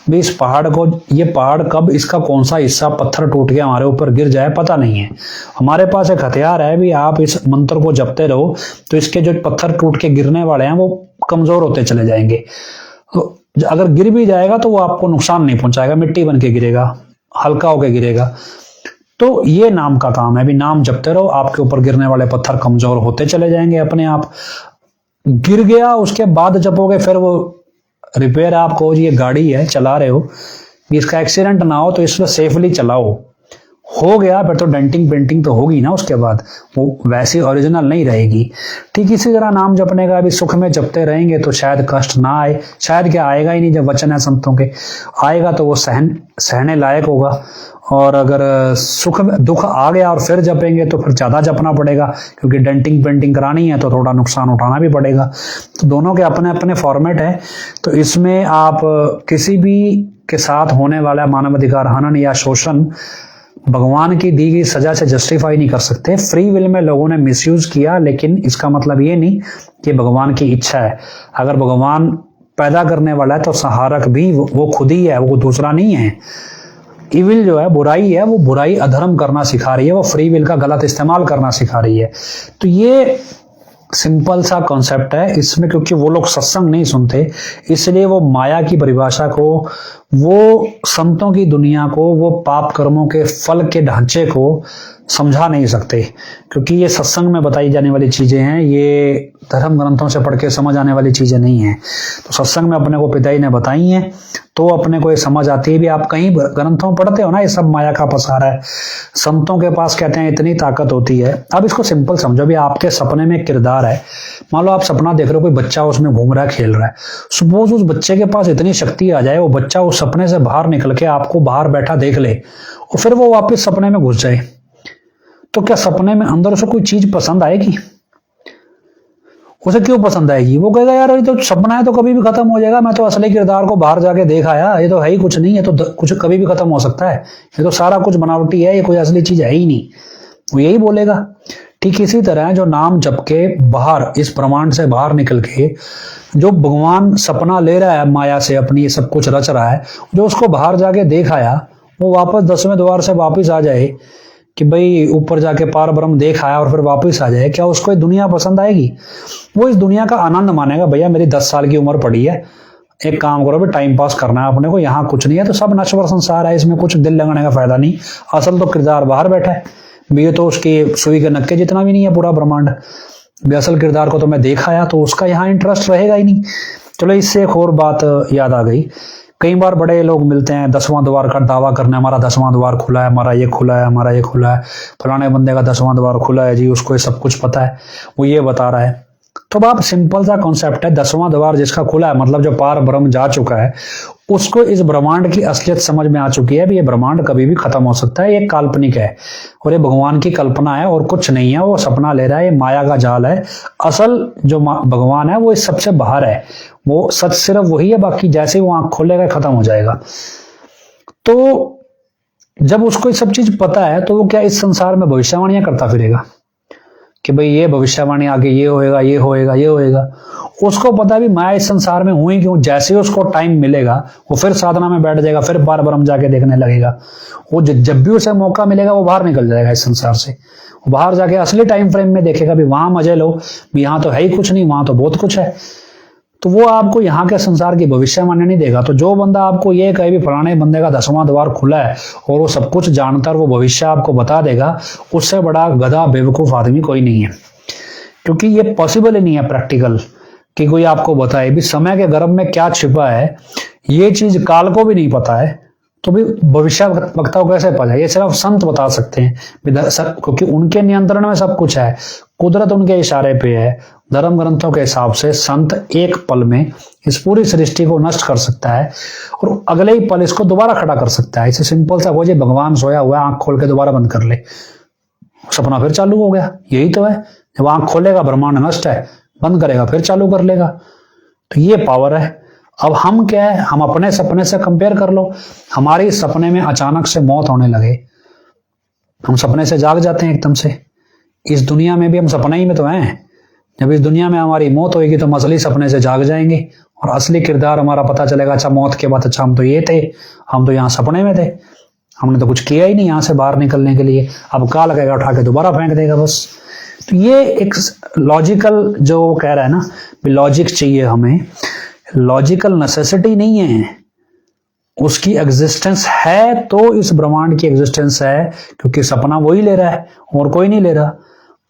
भी, इस पहाड़ को, ये पहाड़ कब इसका कौन सा हिस्सा पत्थर टूट के हमारे ऊपर गिर जाए पता नहीं है। हमारे पास एक हथियार है भी, आप इस मंत्र को जपते रहो तो इसके जो पत्थर टूट के गिरने वाले हैं वो कमजोर होते चले जाएंगे। तो अगर गिर भी जाएगा तो वो आपको नुकसान नहीं पहुंचाएगा, मिट्टी बन के गिरेगा, हल्का होके गिरेगा। तो ये नाम का काम है भी, नाम जपते रहो, आपके ऊपर गिरने वाले पत्थर कमजोर होते चले जाएंगे अपने आप। गिर गया उसके बाद जपोगे, फिर वो रिपेयर, आप कहो जी ये गाड़ी है चला रहे हो, इसका एक्सीडेंट ना हो तो इसमें सेफली चलाओ। हो गया फिर तो डेंटिंग पेंटिंग तो होगी ना, उसके बाद वो वैसी ओरिजिनल नहीं रहेगी। ठीक इसी तरह नाम जपने का भी, सुख में जपते रहेंगे तो शायद कष्ट ना आए, शायद क्या आएगा ही नहीं। जब वचन है संतों के, आएगा तो वो सहने लायक होगा। और अगर सुख में दुख आ गया और फिर जपेंगे तो फिर ज्यादा जपना पड़ेगा, क्योंकि डेंटिंग पेंटिंग करानी है तो थोड़ा नुकसान उठाना भी पड़ेगा। तो दोनों के अपने अपने फॉर्मेट है। तो इसमें आप किसी भी के साथ होने वाला मानवाधिकार हनन या शोषण भगवान की दी गई सजा से जस्टिफाई नहीं कर सकते। फ्री विल में लोगों ने मिसयूज किया, लेकिन इसका मतलब ये नहीं कि भगवान की इच्छा है। अगर भगवान पैदा करने वाला है तो संहारक भी वो खुद ही है, वो दूसरा नहीं है। इविल जो है, बुराई है, वो बुराई अधर्म करना सिखा रही है, वो फ्री विल का गलत इस्तेमाल करना सिखा रही है। तो ये सिंपल सा कॉन्सेप्ट है इसमें। क्योंकि वो लोग सत्संग नहीं सुनते, इसलिए वो माया की परिभाषा को, वो संतों की दुनिया को, वो पाप कर्मों के फल के ढांचे को समझा नहीं सकते। क्योंकि ये सत्संग में बताई जाने वाली चीजें हैं, ये धर्म ग्रंथों से पढ़ के समझ आने वाली चीजें नहीं है। तो सत्संग में अपने को पिताजी ने बताई हैं तो अपने को ये समझ आती है भी। आप कहीं ग्रंथों में पढ़ते हो ना, ये सब माया का पसारा है। संतों के पास कहते हैं इतनी ताकत होती है। अब इसको सिंपल समझो भी, आपके सपने में किरदार है। मान लो आप सपना देख रहे हो, कोई बच्चा उसमें घूम रहा है, खेल रहा है। सपोज उस बच्चे के पास इतनी शक्ति आ जाए, वो बच्चा उस सपने से बाहर निकल के आपको बाहर बैठा देख ले और फिर वो वापस सपने में घुस जाए, तो क्या सपने में अंदर उसे कोई चीज पसंद आएगी? उसे क्यों पसंद आएगी? वो कहेगा यार ये तो सपना है, तो कभी भी खत्म हो जाएगा, मैं तो असली किरदार को बाहर जाके देख आया, ये तो है ही कुछ नहीं है, तो कुछ कभी भी खत्म हो सकता है, ये तो सारा कुछ बनावटी है, ये कोई असली चीज है ही नहीं। वो यही बोलेगा। ठीक इसी तरह जो नाम जप के बाहर, इस ब्रह्मांड से बाहर निकल के जो भगवान सपना ले रहा है माया से, अपनी ये सब कुछ रच रहा है, जो उसको बाहर जाके देख आया, वो वापस 10वें द्वार से वापिस आ जाए कि भाई ऊपर जाके पार ब्रह्म देख आया और फिर वापस आ जाए, क्या उसको ये दुनिया पसंद आएगी? वो इस दुनिया का आनंद मानेगा। भैया मेरी 10 साल की उम्र पड़ी है, एक काम करो भाई, टाइम पास करना है अपने को, यहाँ कुछ नहीं है, तो सब नश्वर संसार है, इसमें कुछ दिल लगाने का फायदा नहीं। असल तो किरदार बाहर बैठा है, ये तो उसकी सुई के नक्के जितना भी नहीं है पूरा ब्रह्मांड। असल किरदार को तो मैं देख आया, तो उसका यहाँ इंटरेस्ट रहेगा ही नहीं। चलो इससे एक और बात याद आ गई। कई बार बड़े लोग मिलते हैं, 10वां द्वार का दावा करना, हमारा 10वां द्वार खुला है, हमारा ये खुला है, हमारा ये खुला है, फलाने बंदे का 10वां द्वार खुला है जी, उसको ये सब कुछ पता है, वो ये बता रहा है। तो बाप सिंपल सा कॉन्सेप्ट है, 10वां द्वार जिसका खुला है, मतलब जो पार ब्रह्म जा चुका है, उसको इस ब्रह्मांड की असलियत समझ में आ चुकी है भी ये ब्रह्मांड कभी भी खत्म हो सकता है, ये काल्पनिक है और ये भगवान की कल्पना है और कुछ नहीं है, वो सपना ले रहा है, ये माया का जाल है। असल जो भगवान है वो इस सबसे बाहर है, वो सच सिर्फ वही है, बाकी जैसे वो आंख खोलेगा खत्म हो जाएगा। तो जब उसको ये सब चीज पता है तो वो क्या इस संसार में भविष्यवाणियां करता फिरेगा? कि भाई ये भविष्यवाणी आगे ये होएगा, ये होएगा, ये होएगा। उसको पता भी मैं इस संसार में हूं ही क्यों। जैसे ही उसको टाइम मिलेगा वो फिर साधना में बैठ जाएगा, फिर बार ब्रह्म जाके देखने लगेगा। वो जब भी उसे मौका मिलेगा वो बाहर निकल जाएगा इस संसार से। वो बाहर जाके असली टाइम फ्रेम में देखेगा भी वहां मजे लो, भी यहाँ तो है ही कुछ नहीं, वहां तो बहुत कुछ है। तो वो आपको यहाँ के संसार की भविष्यवाणी नहीं देगा। तो जो बंदा आपको ये कहे भी फलाने बंदे का 10वां द्वार खुला है और वो सब कुछ जानता है, वो भविष्य आपको बता देगा, उससे बड़ा गधा बेवकूफ आदमी कोई नहीं है। क्योंकि ये पॉसिबल ही नहीं है प्रैक्टिकल कि कोई आपको बताए भी समय के गर्भ में क्या छिपा है। ये चीज काल को भी नहीं पता है, तो भी भविष्य वक्ता को कैसे पता है? ये सिर्फ संत बता सकते हैं, क्योंकि उनके नियंत्रण में सब कुछ है, कुदरत उनके इशारे पे है। धर्म ग्रंथों के हिसाब से संत एक पल में इस पूरी सृष्टि को नष्ट कर सकता है और अगले ही पल इसको दोबारा खड़ा कर सकता है। इसे सिंपल सा हो जाए, भगवान सोया हुआ है, आंख खोल के दोबारा बंद कर ले, सपना फिर चालू हो गया। यही तो है, जब आंख खोलेगा ब्रह्मांड नष्ट है, बंद करेगा फिर चालू कर लेगा। तो ये पावर है। अब हम क्या है, हम अपने सपने से कंपेयर कर लो। हमारे सपने में अचानक से मौत होने लगे, हम सपने से जाग जाते हैं एकदम से। इस दुनिया में भी हम सपने ही में तो हैं। जब इस दुनिया में हमारी मौत होगी तो हम असली सपने से जाग जाएंगे और असली किरदार हमारा पता चलेगा। अच्छा, मौत के बाद अच्छा हम तो ये थे, हम तो यहाँ सपने में थे, हमने तो कुछ किया ही नहीं यहाँ से बाहर निकलने के लिए। अब काल लगेगा उठा के दोबारा फेंक देगा बस। तो ये एक लॉजिकल जो कह रहा है ना, लॉजिक चाहिए हमें, लॉजिकल नेसेसिटी नहीं है, उसकी एग्जिस्टेंस है तो इस ब्रह्मांड की एग्जिस्टेंस है, क्योंकि सपना वही ले रहा है और कोई नहीं ले रहा।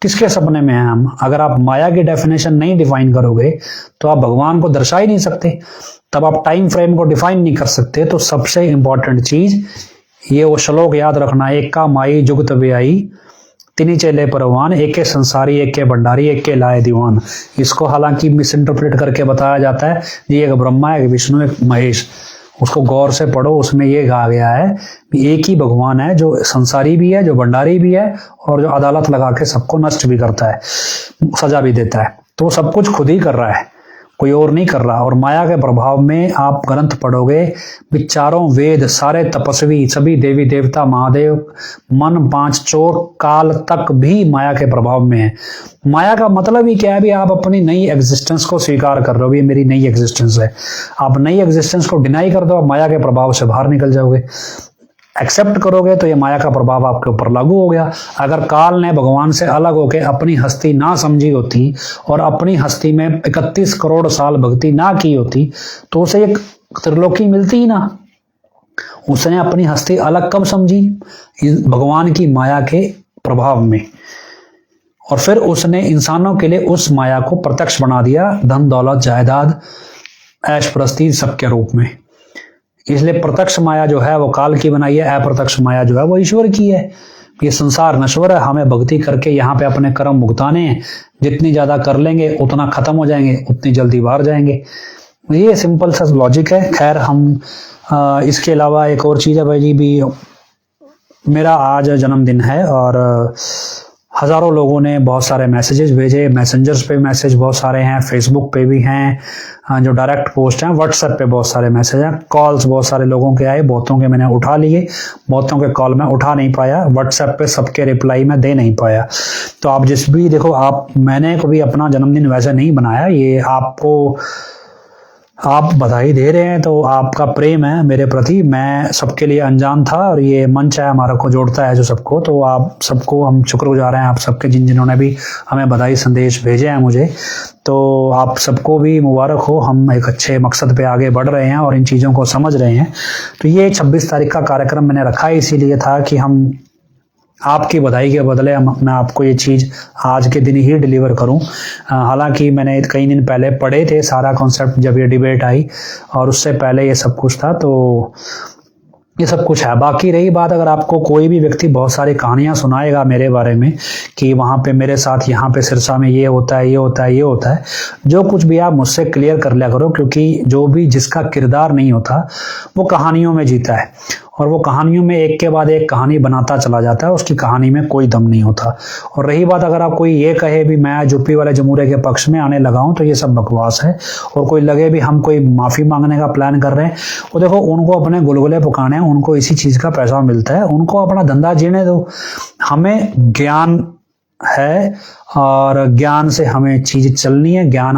किसके सपने में है हम? अगर आप माया की डेफिनेशन नहीं डिफाइन करोगे तो आप भगवान को दर्शा ही नहीं सकते, तब आप टाइम फ्रेम को डिफाइन नहीं कर सकते। तो सबसे इंपॉर्टेंट चीज ये वो श्लोक याद रखना, एक का माई जुगत आई, तिनी चेले परवान, एक के संसारी, एक के भंडारी, एक के लाए दीवान। इसको हालांकि मिस इंटरप्रेट करके बताया जाता है जी एक ब्रह्मा, एक विष्णु, एक महेश। उसको गौर से पढ़ो, उसमें ये कहा गया है कि एक ही भगवान है जो संसारी भी है, जो भंडारी भी है और जो अदालत लगा के सबको नष्ट भी करता है, सजा भी देता है। तो सब कुछ खुद ही कर रहा है, कोई और नहीं कर रहा। और माया के प्रभाव में आप ग्रंथ पढ़ोगे, चारों वेद, सारे तपस्वी, सभी देवी देवता, महादेव, मन, 5 चोर, काल तक भी माया के प्रभाव में है। माया का मतलब ही क्या है भी आप अपनी नई एग्जिस्टेंस को स्वीकार कर रहे हो, ये मेरी नई एग्जिस्टेंस है। आप नई एग्जिस्टेंस को डिनाई कर दो, आप माया के प्रभाव से बाहर निकल जाओगे। एक्सेप्ट करोगे तो ये माया का प्रभाव आपके ऊपर लागू हो गया। अगर काल ने भगवान से अलग होकर अपनी हस्ती ना समझी होती और अपनी हस्ती में 31 करोड़ साल भक्ति ना की होती तो उसे एक त्रिलोकी मिलती ही ना। उसने अपनी हस्ती अलग कब समझी? भगवान की माया के प्रभाव में। और फिर उसने इंसानों के लिए उस माया को प्रत्यक्ष बना दिया, धन दौलत जायदाद ऐश प्रस्ती सबके रूप में। इसलिए प्रत्यक्ष माया जो है वो काल की बनाई है, अप्रत्यक्ष माया जो है वो ईश्वर की है। ये संसार नश्वर है, हमें भक्ति करके यहाँ पे अपने कर्म भुगताने हैं। जितनी ज्यादा कर लेंगे उतना खत्म हो जाएंगे, उतनी जल्दी बाहर जाएंगे। ये सिंपल सा लॉजिक है। खैर हम इसके अलावा एक और चीज है भाई जी, भी मेरा आज जन्मदिन है और हजारों लोगों ने बहुत सारे मैसेजेस भेजे, मैसेंजर्स पे मैसेज बहुत सारे हैं, फेसबुक पे भी हैं, जो डायरेक्ट पोस्ट हैं, व्हाट्सएप पे बहुत सारे मैसेज हैं, कॉल्स बहुत सारे लोगों के आए, बहुतों के मैंने उठा लिए, बहुतों के कॉल मैं उठा नहीं पाया, व्हाट्सएप पे सबके रिप्लाई मैं दे नहीं पाया। तो आप जिस भी देखो, आप मैंने कभी अपना जन्मदिन वैसे नहीं बनाया, ये आपको आप बधाई दे रहे हैं तो आपका प्रेम है मेरे प्रति। मैं सबके लिए अनजान था और ये मंच है हमारा को जोड़ता है जो सबको, तो आप सबको हम शुक्रगुजार हैं, आप सबके जिन्होंने भी हमें बधाई संदेश भेजे हैं मुझे। तो आप सबको भी मुबारक हो, हम एक अच्छे मकसद पे आगे बढ़ रहे हैं और इन चीज़ों को समझ रहे हैं। तो ये 26 तारीख का कार्यक्रम मैंने रखा इसीलिए था कि हम आपकी बधाई के बदले मैं आपको ये चीज़ आज के दिन ही डिलीवर करूं। हालांकि मैंने कई दिन पहले पढ़े थे सारा कॉन्सेप्ट जब ये डिबेट आई, और उससे पहले ये सब कुछ था, तो ये सब कुछ है। बाकी रही बात, अगर आपको कोई भी व्यक्ति बहुत सारी कहानियां सुनाएगा मेरे बारे में कि वहाँ पे मेरे साथ यहाँ पे सिरसा में ये होता है, ये होता है, ये होता है, जो कुछ भी आप मुझसे क्लियर कर लिया करो, क्योंकि जो भी जिसका किरदार नहीं होता वो कहानियों में जीता है और वो कहानियों में एक के बाद एक कहानी बनाता चला जाता है, उसकी कहानी में कोई दम नहीं होता। और रही बात, अगर आप कोई ये कहे भी मैं यूपी वाले जमहूरिया के पक्ष में आने लगा हूं, तो ये सब बकवास है। और कोई लगे भी हम कोई माफी मांगने का प्लान कर रहे हैं, वो देखो उनको अपने गुलगुले पकाने हैं, उनको इसी चीज का पैसा मिलता है, उनको अपना धंधा जीने दो। हमें ज्ञान है और ज्ञान से हमें चीज चलनी है। ज्ञान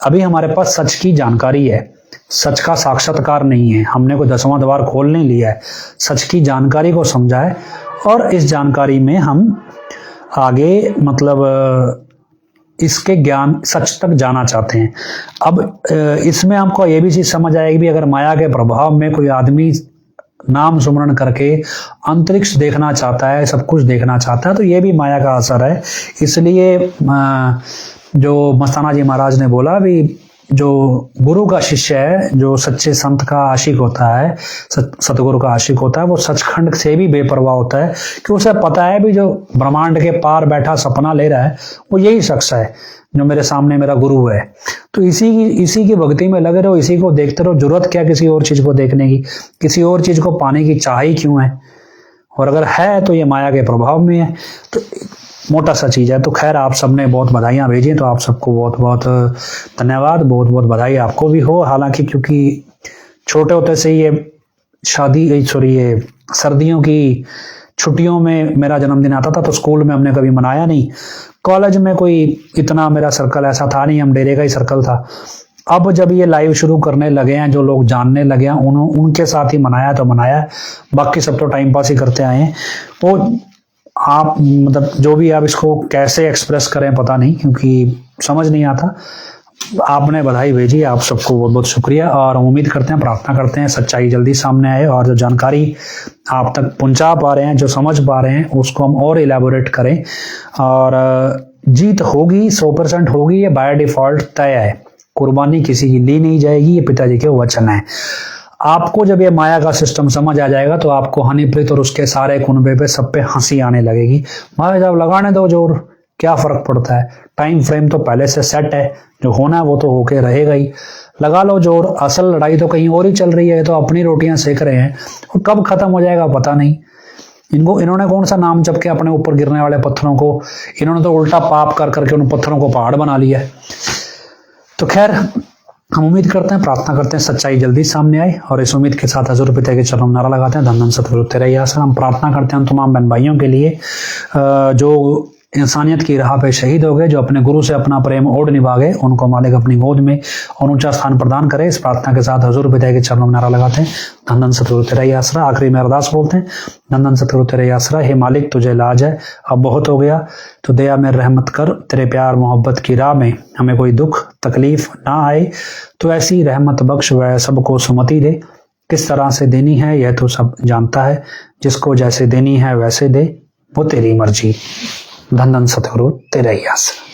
अभी हमारे पास सच की जानकारी है, सच का साक्षात्कार नहीं है। हमने कोई 10वां द्वार खोल नहीं लिया है, सच की जानकारी को समझा है और इस जानकारी में हम आगे मतलब इसके ज्ञान सच तक जाना चाहते हैं। अब इसमें हमको ये भी चीज समझ आएगी भी अगर माया के प्रभाव में कोई आदमी नाम सुमरण करके अंतरिक्ष देखना चाहता है, सब कुछ देखना चाहता है, तो ये भी माया का असर है। इसलिए जो मस्ताना जी महाराज ने बोला भी जो गुरु का शिष्य है, जो सच्चे संत का आशिक होता है, सतगुरु का आशिक होता है, वो सचखंड से भी बेपरवाह होता है कि उसे पता है भी जो ब्रह्मांड के पार बैठा सपना ले रहा है वो यही शख्स है जो मेरे सामने मेरा गुरु है। तो इसी की भक्ति में लगे रहो, इसी को देखते रहो। जरूरत क्या किसी और चीज को देखने की, किसी और चीज को पाने की चाह ही क्यों है? और अगर है तो ये माया के प्रभाव में है, तो मोटा सा चीज है। तो खैर आप सबने बहुत बधाइयाँ भेजी, तो आप सबको बहुत बहुत धन्यवाद, बहुत बहुत बधाई आपको भी हो। हालांकि क्योंकि छोटे होते से ये ये सर्दियों की छुट्टियों में मेरा जन्मदिन आता था, तो स्कूल में हमने कभी मनाया नहीं, कॉलेज में कोई इतना मेरा सर्कल ऐसा था नहीं, हम डेरे का ही सर्कल था। अब जब ये लाइव शुरू करने लगे हैं, जो लोग जानने लगे हैं, उनके साथ ही मनाया तो मनाया, बाकी सब तो टाइम पास ही करते आए हैं। वो आप मतलब जो भी आप इसको कैसे एक्सप्रेस करें पता नहीं, क्योंकि समझ नहीं आता। आपने बधाई भेजी, आप सबको बहुत बहुत शुक्रिया। और उम्मीद करते हैं, प्रार्थना करते हैं सच्चाई जल्दी सामने आए और जो जानकारी आप तक पहुंचा पा रहे हैं, जो समझ पा रहे हैं, उसको हम और इलेबोरेट करें। और जीत होगी, 100% होगी, ये बाय डिफॉल्ट तय है। कुर्बानी किसी की ली नहीं जाएगी, ये पिताजी के वचन है। आपको जब ये माया का सिस्टम समझ आ जाएगा तो आपको हनीप्रीत और उसके सारे कुनबे पे सब पे हंसी आने लगेगी। माया जब लगाने दो जोर, क्या फर्क पड़ता है? टाइम फ्रेम तो पहले से सेट है, जो होना है वो तो होके रहेगा ही। लगा लो जोर, असल लड़ाई तो कहीं और ही चल रही है, तो अपनी रोटियां सेक रहे हैं और कब खत्म हो जाएगा पता नहीं। इन्होंने कौन सा नाम जप के अपने ऊपर गिरने वाले पत्थरों को, इन्होंने तो उल्टा पाप कर करके उन पत्थरों को पहाड़ बना लिया है। तो खैर हम उम्मीद करते हैं, प्रार्थना करते हैं सच्चाई जल्दी सामने आए, और इस उम्मीद के साथ हजूर पिता के चरणों में नारा लगाते हैं, धन धन सतगुरु तेरा ही आसरा। हम प्रार्थना करते हैं तमाम बहन भाइयों के लिए जो इंसानियत की राह पे शहीद हो गए, जो अपने गुरु से अपना प्रेम ओढ़ निभा गए, उनको मालिक अपनी गोद में और ऊंचा स्थान प्रदान करे। इस प्रार्थना के साथ हजूर पिता के चरणों में नारा लगाते हैं, धन धन सतगुरु तेरा ही आसरा। आखिरी में अरदास बोलते हैं, धन धन सतगुरु तेरा ही आसरा। हे मालिक तुझे लाज है, अब बहुत हो गया, तो दया में रहमत कर, तेरे प्यार मोहब्बत की राह में हमें कोई दुख तकलीफ ना आए, तो ऐसी रहमत बख्श व सबको सुमति दे। किस तरह से देनी है यह तो सब जानता है, जिसको जैसे देनी है वैसे दे, वो तेरी मर्जी। धन धन सतगुरु तेरा ही आसरा।